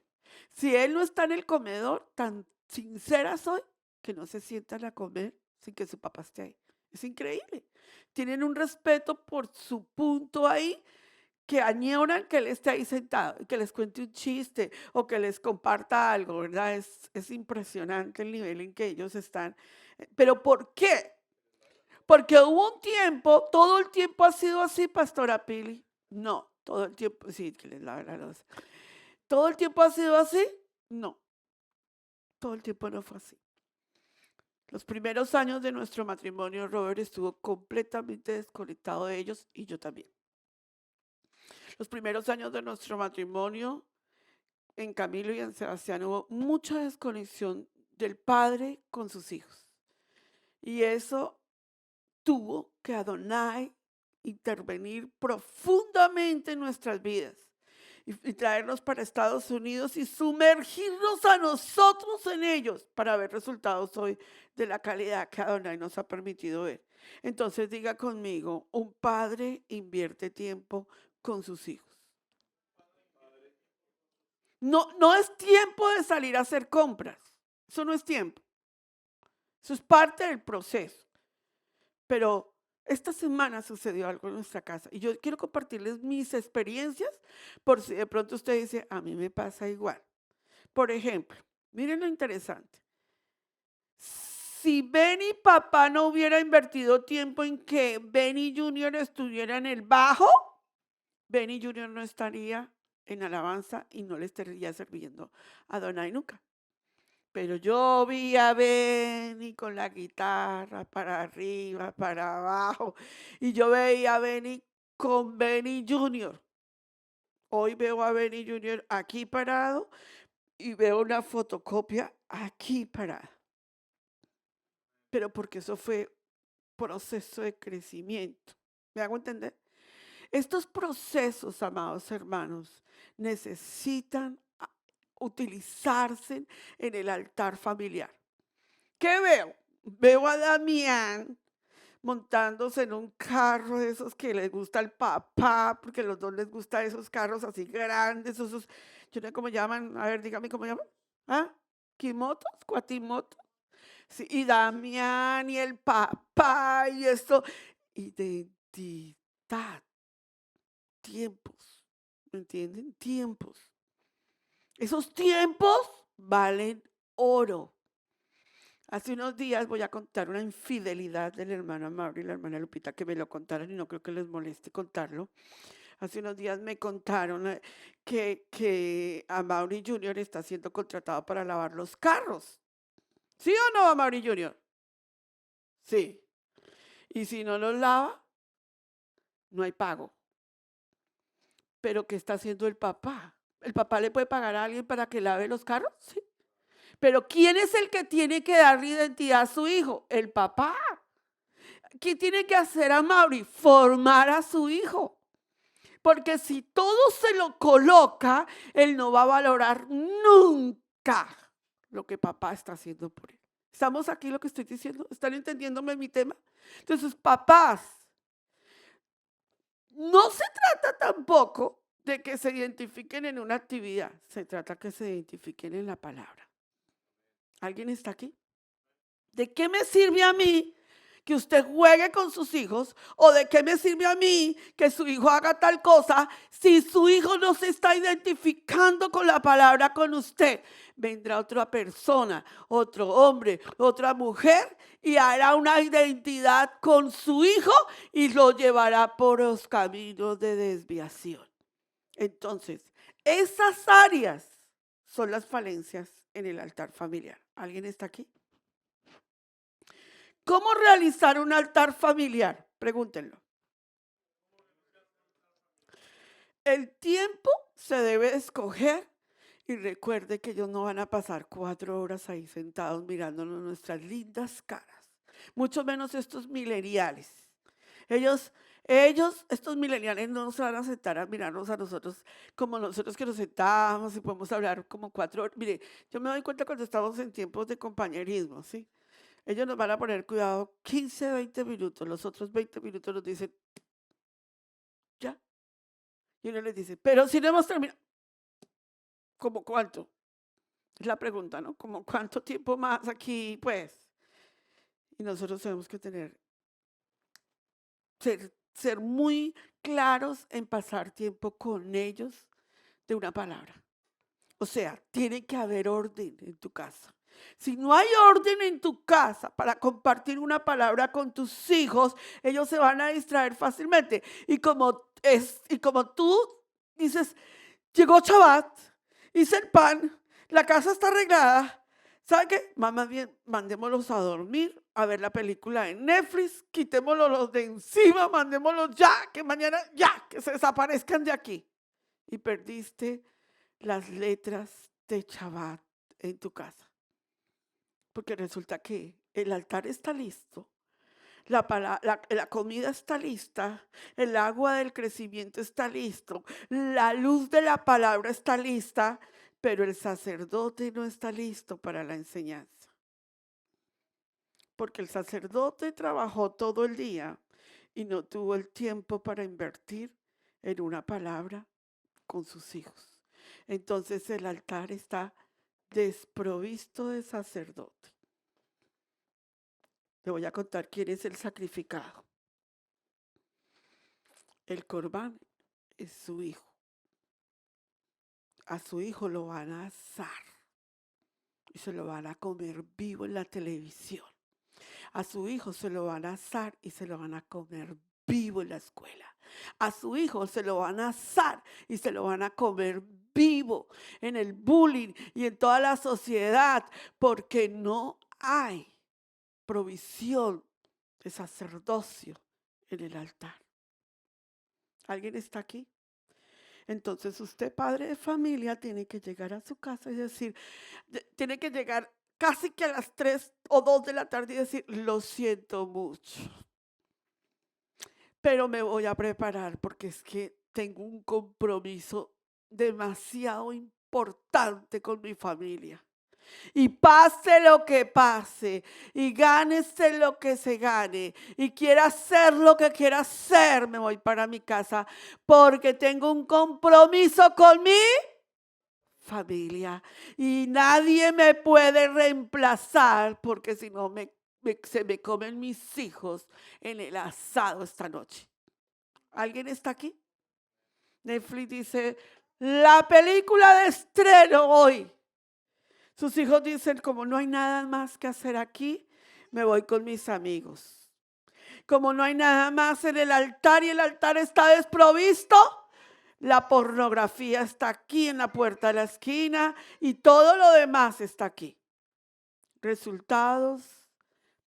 Si él no está en el comedor, tan sincera soy que no se sientan a comer sin que su papá esté ahí. Es increíble. Tienen un respeto por su punto ahí que añoran que él esté ahí sentado y que les cuente un chiste o que les comparta algo, ¿verdad? Es impresionante el nivel en que ellos están. ¿Pero por qué? Porque hubo un tiempo, todo el tiempo ha sido así, Pastora Pili. No, todo el tiempo, sí, que les lave la loza. ¿Todo el tiempo ha sido así? No, todo el tiempo no fue así. Los primeros años de nuestro matrimonio, Robert estuvo completamente desconectado de ellos y yo también. Los primeros años de nuestro matrimonio, en Camilo y en Sebastián, hubo mucha desconexión del padre con sus hijos. Y eso tuvo que Adonai intervenir profundamente en nuestras vidas y traernos para Estados Unidos y sumergirnos a nosotros en ellos para ver resultados hoy de la calidad que Adonai nos ha permitido ver. Entonces diga conmigo, un padre invierte tiempo con sus hijos. No es tiempo de salir a hacer compras, eso no es tiempo, eso es parte del proceso. Pero esta semana sucedió algo en nuestra casa y yo quiero compartirles mis experiencias por si de pronto usted dice, a mí me pasa igual. Por ejemplo, miren lo interesante. Si Benny papá no hubiera invertido tiempo en que Benny Junior estuviera en el bajo, Benny Junior no estaría en alabanza y no le estaría sirviendo a Adonai nunca. Pero yo vi a Benny con la guitarra para arriba, para abajo, y yo veía a Benny con Benny Junior. Hoy veo a Benny Junior aquí parado y veo una fotocopia aquí parada. Pero porque eso fue proceso de crecimiento. ¿Me hago entender? Estos procesos, amados hermanos, necesitan utilizarse en el altar familiar. ¿Qué veo? Veo a Damián montándose en un carro de esos que les gusta al papá, porque a los dos les gustan esos carros así grandes, esos, yo no sé cómo llaman, a ver, dígame cómo llaman. ¿Ah? ¿Quimotos? ¿Cuatrimotos? Sí, y Damián y el papá y esto. Identidad. Tiempos. ¿Me entienden? Tiempos. Esos tiempos valen oro. Hace unos días voy a contar una infidelidad del hermano Mauri y la hermana Lupita que me lo contaron y no creo que les moleste contarlo. Hace unos días me contaron que Mauri Junior está siendo contratado para lavar los carros. ¿Sí o no, Mauri Junior? Sí. Y si no los lava, no hay pago. Pero ¿qué está haciendo el papá? ¿El papá le puede pagar a alguien para que lave los carros? Sí. Pero ¿quién es el que tiene que darle identidad a su hijo? El papá. ¿Qué tiene que hacer a Mauri? Formar a su hijo. Porque si todo se lo coloca, él no va a valorar nunca lo que papá está haciendo por él. ¿Estamos aquí lo que estoy diciendo? ¿Están entendiéndome mi tema? Entonces, papás, no se trata tampoco de que se identifiquen en una actividad, se trata que se identifiquen en la palabra. ¿Alguien está aquí? ¿De qué me sirve a mí que usted juegue con sus hijos? ¿O de qué me sirve a mí que su hijo haga tal cosa si su hijo no se está identificando con la palabra con usted? Vendrá otra persona, otro hombre, otra mujer y hará una identidad con su hijo y lo llevará por los caminos de desviación. Entonces, esas áreas son las falencias en el altar familiar. ¿Alguien está aquí? ¿Cómo realizar un altar familiar? Pregúntenlo. El tiempo se debe escoger y recuerde que ellos no van a pasar 4 horas ahí sentados mirándonos nuestras lindas caras, mucho menos estos mileniales. Estos mileniales no se van a sentar a mirarnos a nosotros como nosotros que nos sentamos y podemos hablar como 4 horas. Mire, yo me doy cuenta cuando estamos en tiempos de compañerismo, ¿sí? Ellos nos van a poner cuidado 15, 20 minutos, los otros 20 minutos nos dicen, ya. Y uno les dice, pero si no hemos terminado, ¿cómo cuánto? Es la pregunta, ¿no? ¿Cómo cuánto tiempo más aquí, pues? Y nosotros tenemos que ser muy claros en pasar tiempo con ellos de una palabra. O sea, tiene que haber orden en tu casa. Si no hay orden en tu casa para compartir una palabra con tus hijos, ellos se van a distraer fácilmente. Y como tú dices, llegó Shabbat, hice el pan, la casa está arreglada, ¿sabe qué? Más bien, mandémoslos a dormir, a ver la película en Netflix, quitémoslos los de encima, mandémoslos ya, que mañana ya, que se desaparezcan de aquí. y perdiste las letras de Shabbat en tu casa. Porque resulta que el altar está listo, la comida está lista, el agua del crecimiento está listo, la luz de la palabra está lista, pero el sacerdote no está listo para la enseñanza. Porque el sacerdote trabajó todo el día y no tuvo el tiempo para invertir en una palabra con sus hijos. Entonces el altar está desprovisto de sacerdote. Le voy a contar quién es el sacrificado. El corbán es su hijo. A su hijo lo van a asar y se lo van a comer vivo en la televisión. A su hijo se lo van a asar y se lo van a comer vivo en la escuela. A su hijo se lo van a asar y se lo van a comer vivo en el bullying y en toda la sociedad, porque no hay provisión de sacerdocio en el altar. ¿Alguien está aquí? Entonces usted, padre de familia, tiene que llegar a su casa y decir, tiene que llegar casi que a las 3 o 2 de la tarde y decir, lo siento mucho, pero me voy a preparar porque es que tengo un compromiso demasiado importante con mi familia. Y pase lo que pase, y gánese lo que se gane, y quiera hacer lo que quiera hacer, me voy para mi casa porque tengo un compromiso con mi familia y nadie me puede reemplazar porque si no se me comen mis hijos en el asado esta noche. ¿Alguien está aquí? Netflix dice, la película de estreno hoy. Sus hijos dicen, como no hay nada más que hacer aquí, me voy con mis amigos. Como no hay nada más en el altar y el altar está desprovisto, la pornografía está aquí en la puerta de la esquina y todo lo demás está aquí. Resultados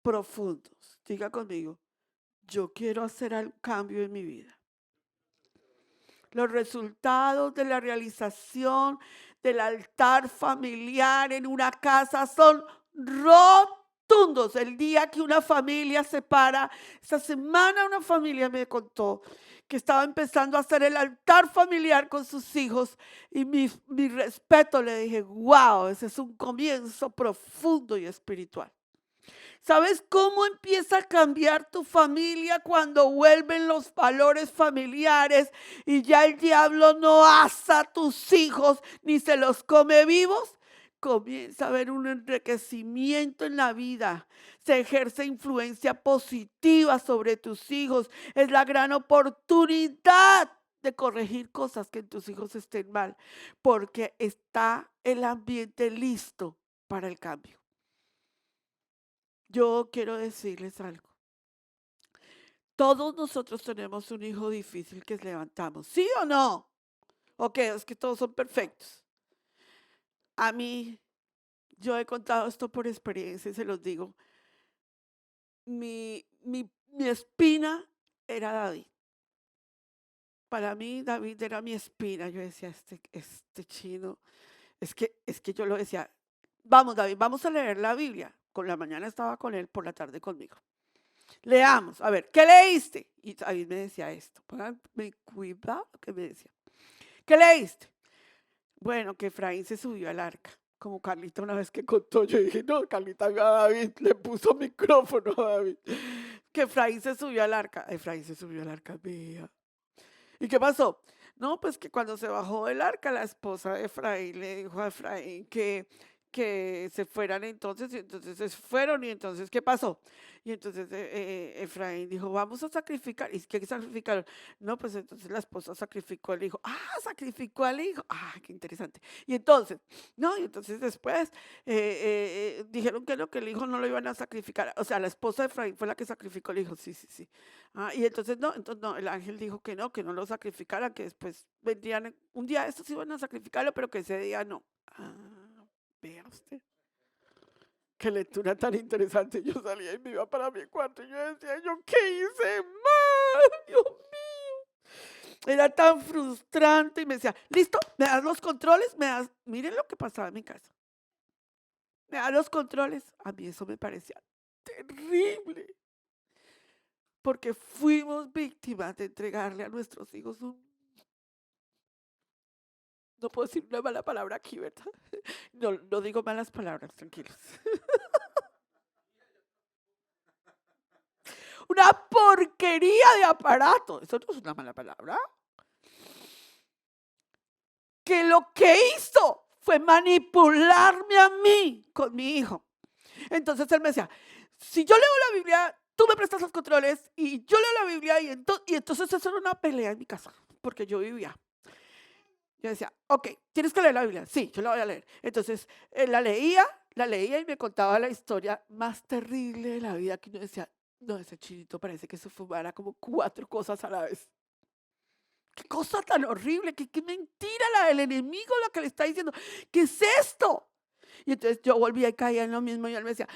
profundos. Diga conmigo, yo quiero hacer un cambio en mi vida. Los resultados de la realización del altar familiar en una casa son rotundos. El día que una familia se para, esta semana una familia me contó que estaba empezando a hacer el altar familiar con sus hijos y mi respeto, le dije, wow, ese es un comienzo profundo y espiritual. ¿Sabes cómo empieza a cambiar tu familia cuando vuelven los valores familiares y ya el diablo no asa a tus hijos ni se los come vivos? Comienza a haber un enriquecimiento en la vida. Se ejerce influencia positiva sobre tus hijos. Es la gran oportunidad de corregir cosas que en tus hijos estén mal, porque está el ambiente listo para el cambio. Yo quiero decirles algo. Todos nosotros tenemos un hijo difícil que levantamos, ¿sí o no? Ok, es que todos son perfectos. A mí, yo he contado esto por experiencia y se los digo. Mi espina era David. Para mí, David era mi espina. Yo decía, este chino, es que yo lo decía, vamos, David, vamos a leer la Biblia. Con la mañana estaba con él, por la tarde conmigo. Leamos, a ver, ¿qué leíste? Y David me decía esto, pónganme cuidado que me decía. ¿Qué leíste? Bueno, que Efraín se subió al arca. Como Carlita una vez que contó, yo dije, no, Carlita a David le puso micrófono a David. Que Efraín se subió al arca. Efraín se subió al arca mía. ¿Y qué pasó? No, pues que cuando se bajó del arca, la esposa de Efraín le dijo a Efraín que se fueran entonces, y entonces se fueron, y entonces, ¿qué pasó? Y entonces Efraín dijo, vamos a sacrificar. ¿Y qué sacrificaron? No, pues entonces la esposa sacrificó al hijo. Sacrificó al hijo. Qué interesante. Y entonces, no, y entonces después dijeron que no, que el hijo no lo iban a sacrificar. O sea, la esposa de Efraín fue la que sacrificó al hijo, sí. Y entonces no, el ángel dijo que no lo sacrificara, que después vendrían, un día estos iban a sacrificarlo, pero que ese día no. Vea usted. Qué lectura tan interesante. Yo salía y me iba para mi cuarto y yo decía, ¿yo qué hice mal? Dios mío. Era tan frustrante y me decía, listo, me das los controles, miren lo que pasaba en mi casa. Me das los controles. A mí eso me parecía terrible, porque fuimos víctimas de entregarle a nuestros hijos no puedo decir una mala palabra aquí, ¿verdad? No digo malas palabras, tranquilos. Una porquería de aparato. Eso no es una mala palabra. Que lo que hizo fue manipularme a mí con mi hijo. Entonces él me decía, si yo leo la Biblia, tú me prestas los controles y yo leo la Biblia y entonces eso era una pelea en mi casa, porque yo vivía. Yo decía, ok, ¿tienes que leer la Biblia? Sí, yo la voy a leer. Entonces la leía y me contaba la historia más terrible de la vida, que uno decía, no, ese chinito parece que se fumara como 4 cosas a la vez. Qué cosa tan horrible, qué mentira la del enemigo, la que le está diciendo. ¿Qué es esto? Y entonces yo volvía y caía en lo mismo y él me decía,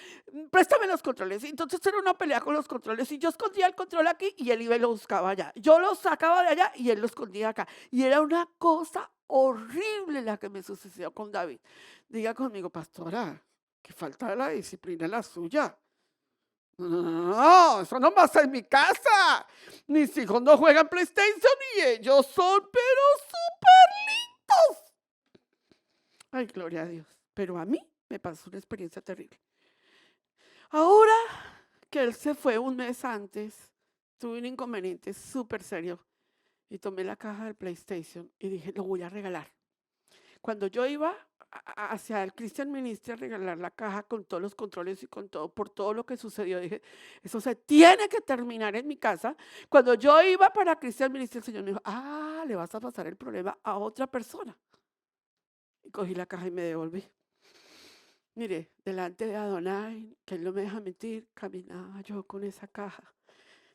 préstame los controles. Y entonces era una pelea con los controles y yo escondía el control aquí y él iba y lo buscaba allá. Yo lo sacaba de allá y él lo escondía acá. Y era una cosa horrible la que me sucedió con David. Diga conmigo, pastora, que falta la disciplina la suya. No, eso no pasa en mi casa. Mis hijos no juegan PlayStation y ellos son, pero súper lindos. Ay, gloria a Dios. Pero a mí me pasó una experiencia terrible. Ahora que él se fue un mes antes, tuve un inconveniente súper serio y tomé la caja del PlayStation y dije, lo voy a regalar. Cuando yo iba hacia el Christian Ministry a regalar la caja con todos los controles y con todo, por todo lo que sucedió, dije, eso se tiene que terminar en mi casa. Cuando yo iba para Christian Ministry, el Señor me dijo, le vas a pasar el problema a otra persona. Y cogí la caja y me devolví. Mire, delante de Adonai, que él no me deja mentir, caminaba yo con esa caja.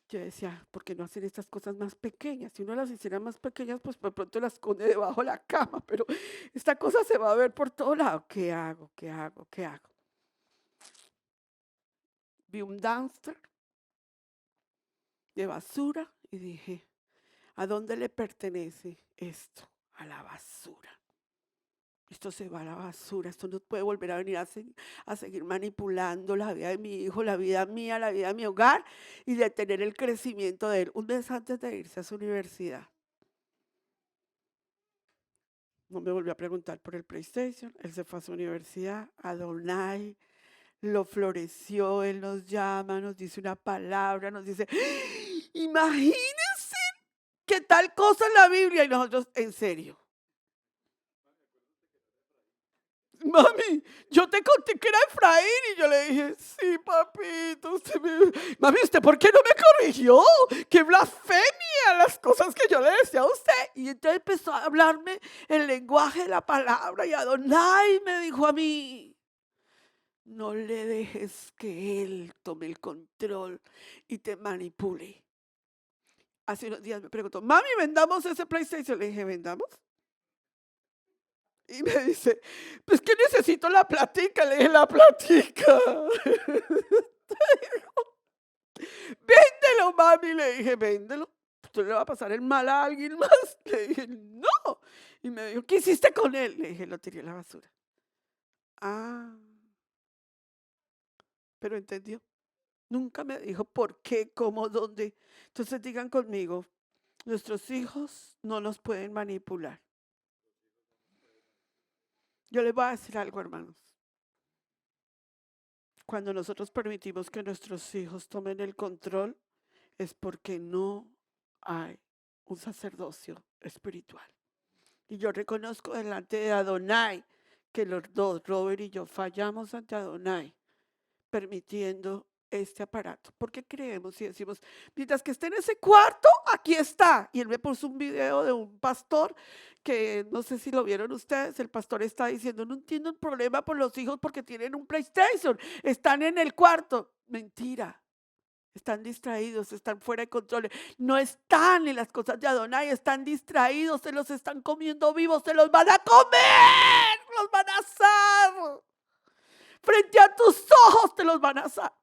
Yo decía, ¿por qué no hacer estas cosas más pequeñas? Si uno las hiciera más pequeñas, pues de pronto las esconde debajo de la cama, pero esta cosa se va a ver por todo lado. ¿Qué hago? ¿Qué hago? ¿Qué hago? Vi un dumpster de basura y dije, ¿a dónde le pertenece esto? A la basura. Esto se va a la basura, esto no puede volver a venir a seguir manipulando la vida de mi hijo, la vida mía, la vida de mi hogar y detener el crecimiento de él. Un mes antes de irse a su universidad, no me volvió a preguntar por el PlayStation, él se fue a su universidad, Adonai lo floreció, él nos llama, nos dice una palabra, nos dice, imagínense que tal cosa en la Biblia y nosotros, en serio. Mami, yo te conté que era Efraín y yo le dije, sí, papito, mami, ¿usted por qué no me corrigió? ¡Qué blasfemia! Las cosas que yo le decía a usted. Y entonces empezó a hablarme el lenguaje de la palabra y Adonai me dijo a mí, no le dejes que él tome el control y te manipule. Hace unos días me preguntó, mami, ¿vendamos ese PlayStation? Le dije, ¿vendamos? Y me dice, pues que necesito la platica. Le dije, la platica. Véndelo, mami. Le dije, véndelo. ¿Usted le va a pasar el mal a alguien más? Le dije, no. Y me dijo, ¿qué hiciste con él? Le dije, lo tiré a la basura. Pero entendió. Nunca me dijo por qué, cómo, dónde. Entonces digan conmigo, nuestros hijos no nos pueden manipular. Yo les voy a decir algo, hermanos. Cuando nosotros permitimos que nuestros hijos tomen el control, es porque no hay un sacerdocio espiritual. Y yo reconozco delante de Adonai que los dos, Robert y yo, fallamos ante Adonai, permitiendo este aparato. Porque creemos y decimos, mientras que esté en ese cuarto, aquí está. Y él me puso un video de un pastor que no sé si lo vieron ustedes. El pastor está diciendo, no entiendo el problema por los hijos porque tienen un PlayStation. Están en el cuarto. Mentira. Están distraídos, están fuera de control. No están en las cosas de Adonai, están distraídos, se los están comiendo vivos, se los van a comer, los van a asar. Frente a tus ojos te los van a asar.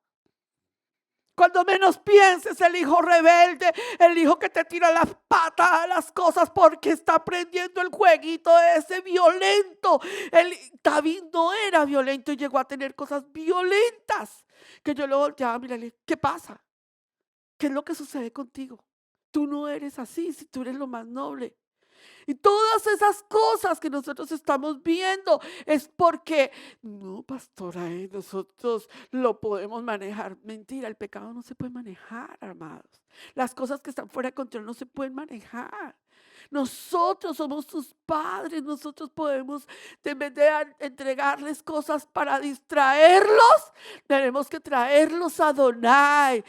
Cuando menos pienses, el hijo rebelde, el hijo que te tira las patas a las cosas porque está aprendiendo el jueguito ese violento. David no era violento y llegó a tener cosas violentas. Que yo lo volteaba a mirarle, ¿qué pasa? ¿Qué es lo que sucede contigo? Tú no eres así, si tú eres lo más noble. Y todas esas cosas que nosotros estamos viendo es porque, no, pastora, nosotros lo podemos manejar. Mentira, el pecado no se puede manejar, amados. Las cosas que están fuera de control no se pueden manejar. Nosotros somos tus padres, nosotros podemos, en vez de entregarles cosas para distraerlos, tenemos que traerlos a Adonai.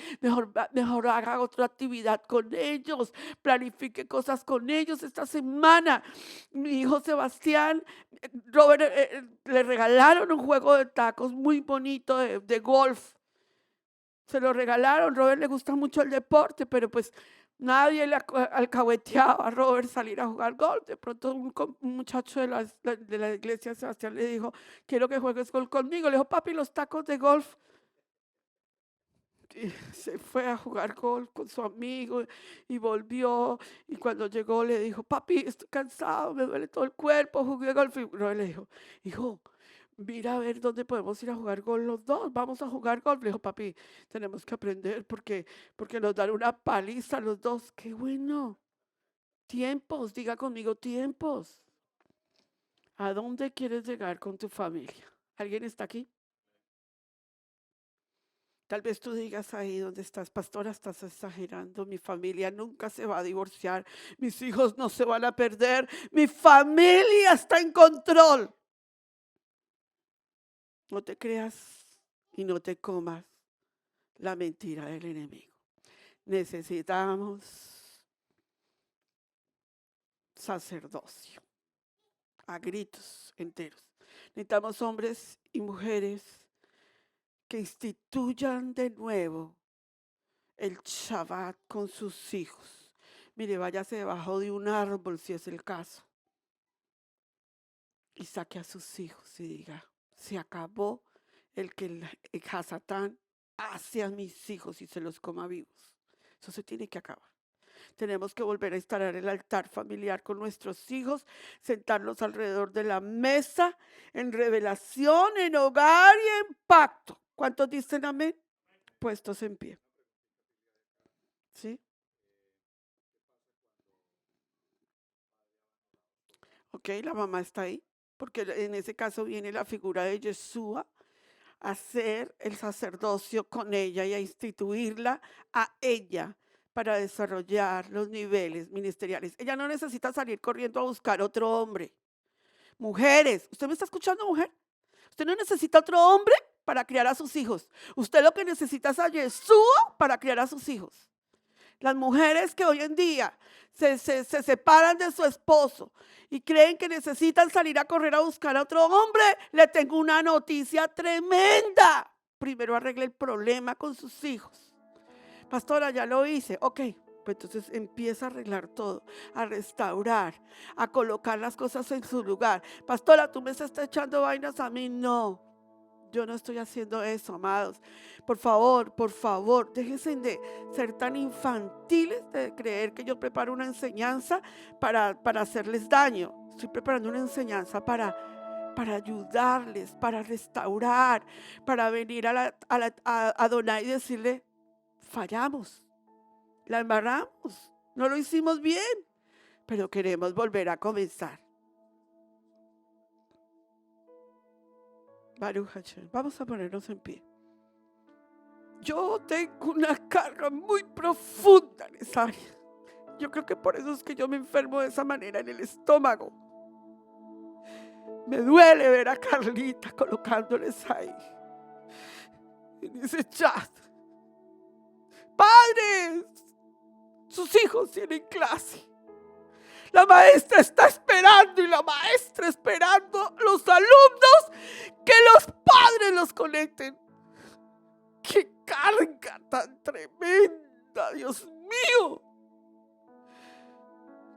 Mejor haga otra actividad con ellos, planifique cosas con ellos. Esta semana, mi hijo Sebastián, Robert, le regalaron un juego de tacos muy bonito de golf. Se lo regalaron. Robert le gusta mucho el deporte, pero pues nadie le alcahueteaba a Robert salir a jugar golf. De pronto un muchacho de la iglesia, Sebastián, le dijo, quiero que juegues golf conmigo. Le dijo, papi, los tacos de golf. Y se fue a jugar golf con su amigo y volvió. Y cuando llegó le dijo, papi, estoy cansado, me duele todo el cuerpo, jugué golf. Y Robert le dijo, hijo, mira a ver dónde podemos ir a jugar golf los dos. Vamos a jugar golf. Le dijo, papi, tenemos que aprender porque nos dan una paliza los dos. Qué bueno. Tiempos, diga conmigo, tiempos. ¿A dónde quieres llegar con tu familia? ¿Alguien está aquí? Tal vez tú digas ahí donde estás, pastora, estás exagerando. Mi familia nunca se va a divorciar. Mis hijos no se van a perder. Mi familia está en control. No te creas y no te comas la mentira del enemigo. Necesitamos sacerdocio, a gritos enteros. Necesitamos hombres y mujeres que instituyan de nuevo el Shabbat con sus hijos. Mire, váyase debajo de un árbol si es el caso y saque a sus hijos y diga, se acabó el que el Hasatán hace a mis hijos y se los coma vivos. Eso se tiene que acabar. Tenemos que volver a instalar el altar familiar con nuestros hijos, sentarlos alrededor de la mesa, en revelación, en hogar y en pacto. ¿Cuántos dicen amén? Puestos en pie. ¿Sí? Ok, la mamá está ahí, porque en ese caso viene la figura de Yeshua a hacer el sacerdocio con ella y a instituirla a ella para desarrollar los niveles ministeriales. Ella no necesita salir corriendo a buscar otro hombre. Mujeres, ¿usted me está escuchando, mujer? Usted no necesita otro hombre para criar a sus hijos. Usted lo que necesita es a Yeshua para criar a sus hijos. Las mujeres que hoy en día se separan de su esposo y creen que necesitan salir a correr a buscar a otro hombre, le tengo una noticia tremenda. Primero arregle el problema con sus hijos. Pastora, ya lo hice. Ok, pues entonces empieza a arreglar todo, a restaurar, a colocar las cosas en su lugar. Pastora, ¿tú me estás echando vainas a mí? No. Yo no estoy haciendo eso, amados. Por favor, déjense de ser tan infantiles de creer que yo preparo una enseñanza para hacerles daño. Estoy preparando una enseñanza para ayudarles, para restaurar, para venir a Adonai y decirle, fallamos, la embarramos, no lo hicimos bien, pero queremos volver a comenzar. Baruch Hashem. Vamos a ponernos en pie. Yo tengo una carga muy profunda en esa área. Yo creo que por eso es que yo me enfermo de esa manera en el estómago. Me duele ver a Carlita colocándoles ahí en ese chat. Padres, sus hijos tienen clase. La maestra está esperando y la maestra esperando los alumnos que los padres los conecten. ¡Qué carga tan tremenda, Dios mío!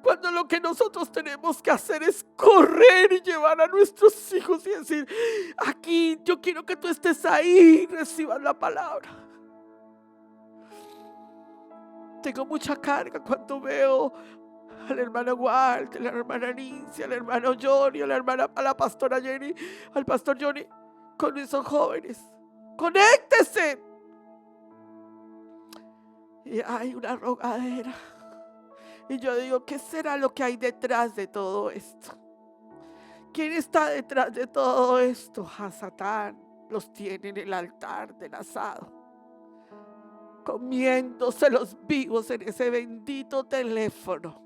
Cuando lo que nosotros tenemos que hacer es correr y llevar a nuestros hijos y decir, aquí yo quiero que tú estés ahí y recibas la palabra. Tengo mucha carga cuando veo al hermano Walter, a la hermana Nincia, al hermano Johnny, a la pastora Jenny, al pastor Johnny, con esos jóvenes. Conéctese. Y hay una rogadera. Y yo digo, ¿qué será lo que hay detrás de todo esto? ¿Quién está detrás de todo esto? A Satán los tiene en el altar del asado, comiéndose los vivos en ese bendito teléfono,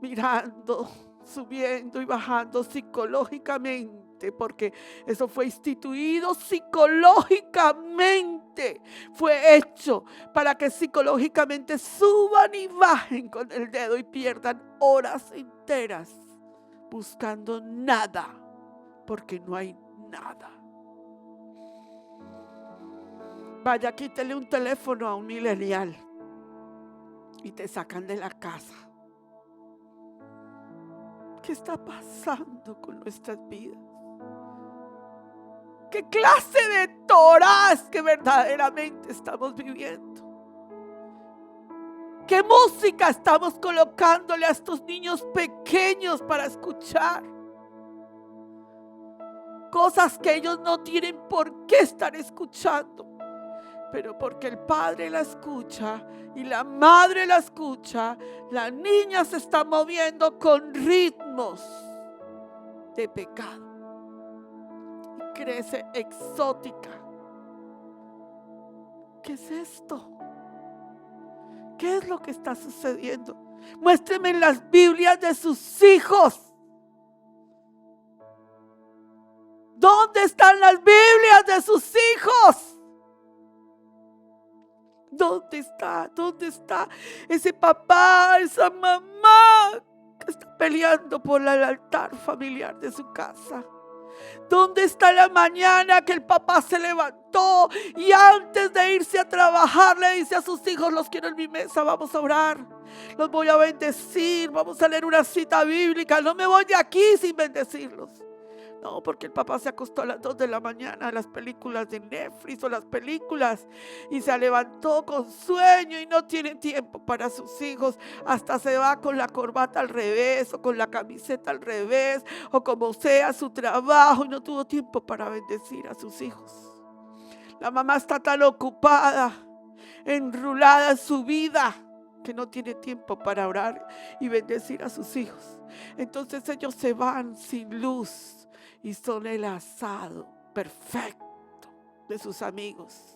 mirando, subiendo y bajando psicológicamente, porque eso fue instituido psicológicamente, fue hecho para que psicológicamente suban y bajen con el dedo y pierdan horas enteras buscando nada, porque no hay nada. Vaya, quítele un teléfono a un millennial y te sacan de la casa. ¿Qué está pasando con nuestras vidas? ¿Qué clase de torás que verdaderamente estamos viviendo? ¿Qué música estamos colocándole a estos niños pequeños para escuchar? Cosas que ellos no tienen por qué estar escuchando, pero porque el padre la escucha y la madre la escucha, la niña se está moviendo con ritmos de pecado y crece exótica. ¿Qué es esto? ¿Qué es lo que está sucediendo? Muéstreme las Biblias de sus hijos. ¿Dónde están las Biblias de sus hijos? ¿Dónde está? ¿Dónde está ese papá, esa mamá que está peleando por el altar familiar de su casa? ¿Dónde está la mañana que el papá se levantó y antes de irse a trabajar le dice a sus hijos: los quiero en mi mesa, vamos a orar, los voy a bendecir, vamos a leer una cita bíblica, no me voy de aquí sin bendecirlos? No, porque el papá se acostó a las 2 de la mañana a las películas de Netflix o las películas y se levantó con sueño y no tiene tiempo para sus hijos. Hasta se va con la corbata al revés o con la camiseta al revés o como sea a su trabajo y no tuvo tiempo para bendecir a sus hijos. La mamá está tan ocupada, enrulada en su vida, que no tiene tiempo para orar y bendecir a sus hijos. Entonces ellos se van sin luz y son el asado perfecto de sus amigos,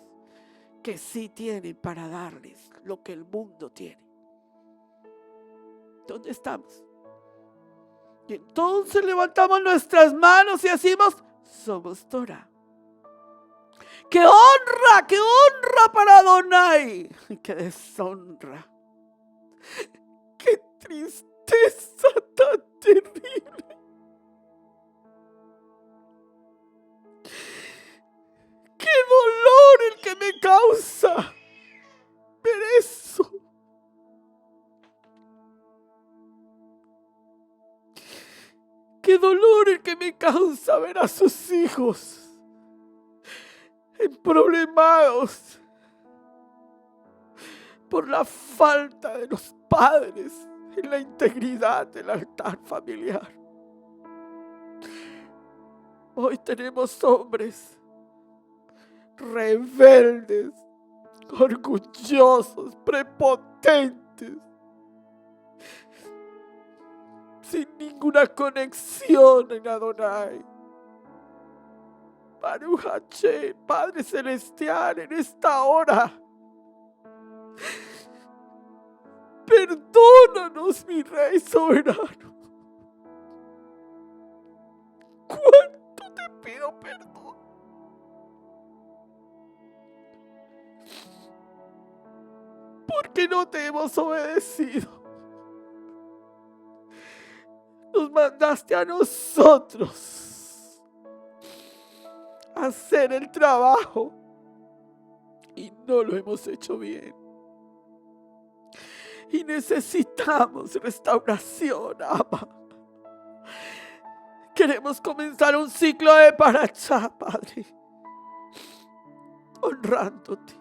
que sí tienen para darles lo que el mundo tiene. ¿Dónde estamos? Y entonces levantamos nuestras manos y decimos: somos Torah. ¡Qué honra! ¡Qué honra para Adonai! ¡Qué deshonra! ¡Qué tristeza tan terrible! ¡Qué dolor el que me causa ver eso! ¡Qué dolor el que me causa ver a sus hijos emproblemados por la falta de los padres en la integridad del altar familiar! Hoy tenemos hombres rebeldes, orgullosos, prepotentes, sin ninguna conexión en Adonai. Baruch Hashem, Padre Celestial, en esta hora, perdónanos, mi Rey soberano. ¿Cuánto te pido perdón? Porque no te hemos obedecido. Nos mandaste a nosotros a hacer el trabajo y no lo hemos hecho bien. Y necesitamos restauración, Abba. Queremos comenzar un ciclo de parachá, Padre, honrándote.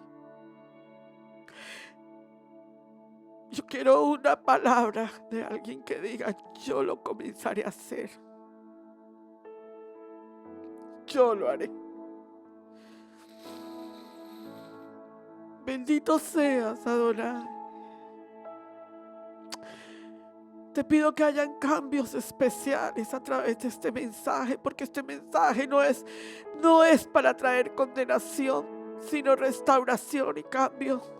Yo quiero una palabra de alguien que diga, yo lo comenzaré a hacer. Yo lo haré. Bendito seas, Adonai. Te pido que hayan cambios especiales a través de este mensaje, porque este mensaje no es para traer condenación, sino restauración y cambio.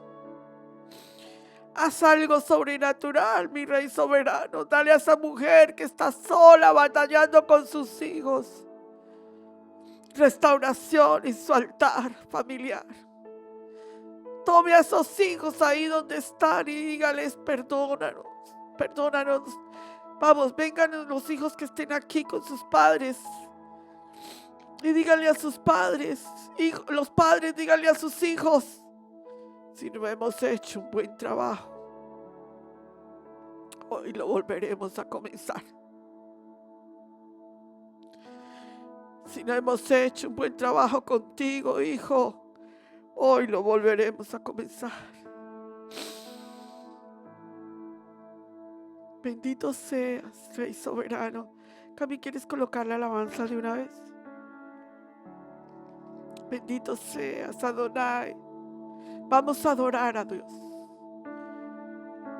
Haz algo sobrenatural, mi Rey soberano. Dale a esa mujer que está sola batallando con sus hijos restauración y su altar familiar. Tome a esos hijos ahí donde están y dígales, perdónanos, perdónanos. Vamos, vengan los hijos que estén aquí con sus padres. Y díganle a sus padres, los padres díganle a sus hijos, si no hemos hecho un buen trabajo, hoy lo volveremos a comenzar. Si no hemos hecho un buen trabajo contigo, hijo, hoy lo volveremos a comenzar. Bendito seas, Rey soberano. Cami, ¿quieres colocar la alabanza de una vez? Bendito seas, Adonai. Vamos a adorar a Dios.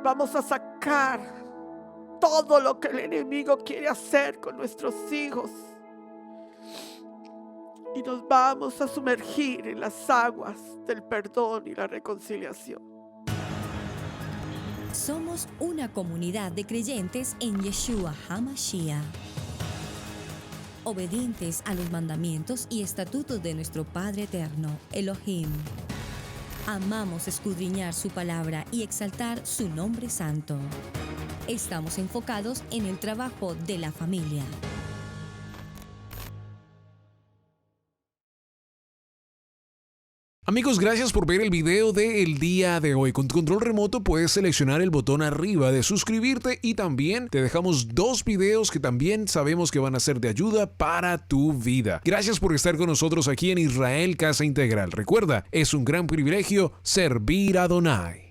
Vamos a sacar todo lo que el enemigo quiere hacer con nuestros hijos. Y nos vamos a sumergir en las aguas del perdón y la reconciliación. Somos una comunidad de creyentes en Yeshua HaMashiach, obedientes a los mandamientos y estatutos de nuestro Padre Eterno, Elohim. Amamos escudriñar su palabra y exaltar su nombre santo. Estamos enfocados en el trabajo de la familia. Amigos, gracias por ver el video del día de hoy. Con tu control remoto puedes seleccionar el botón arriba de suscribirte y también te dejamos 2 videos que también sabemos que van a ser de ayuda para tu vida. Gracias por estar con nosotros aquí en Israel Casa Integral. Recuerda, es un gran privilegio servir a Adonai.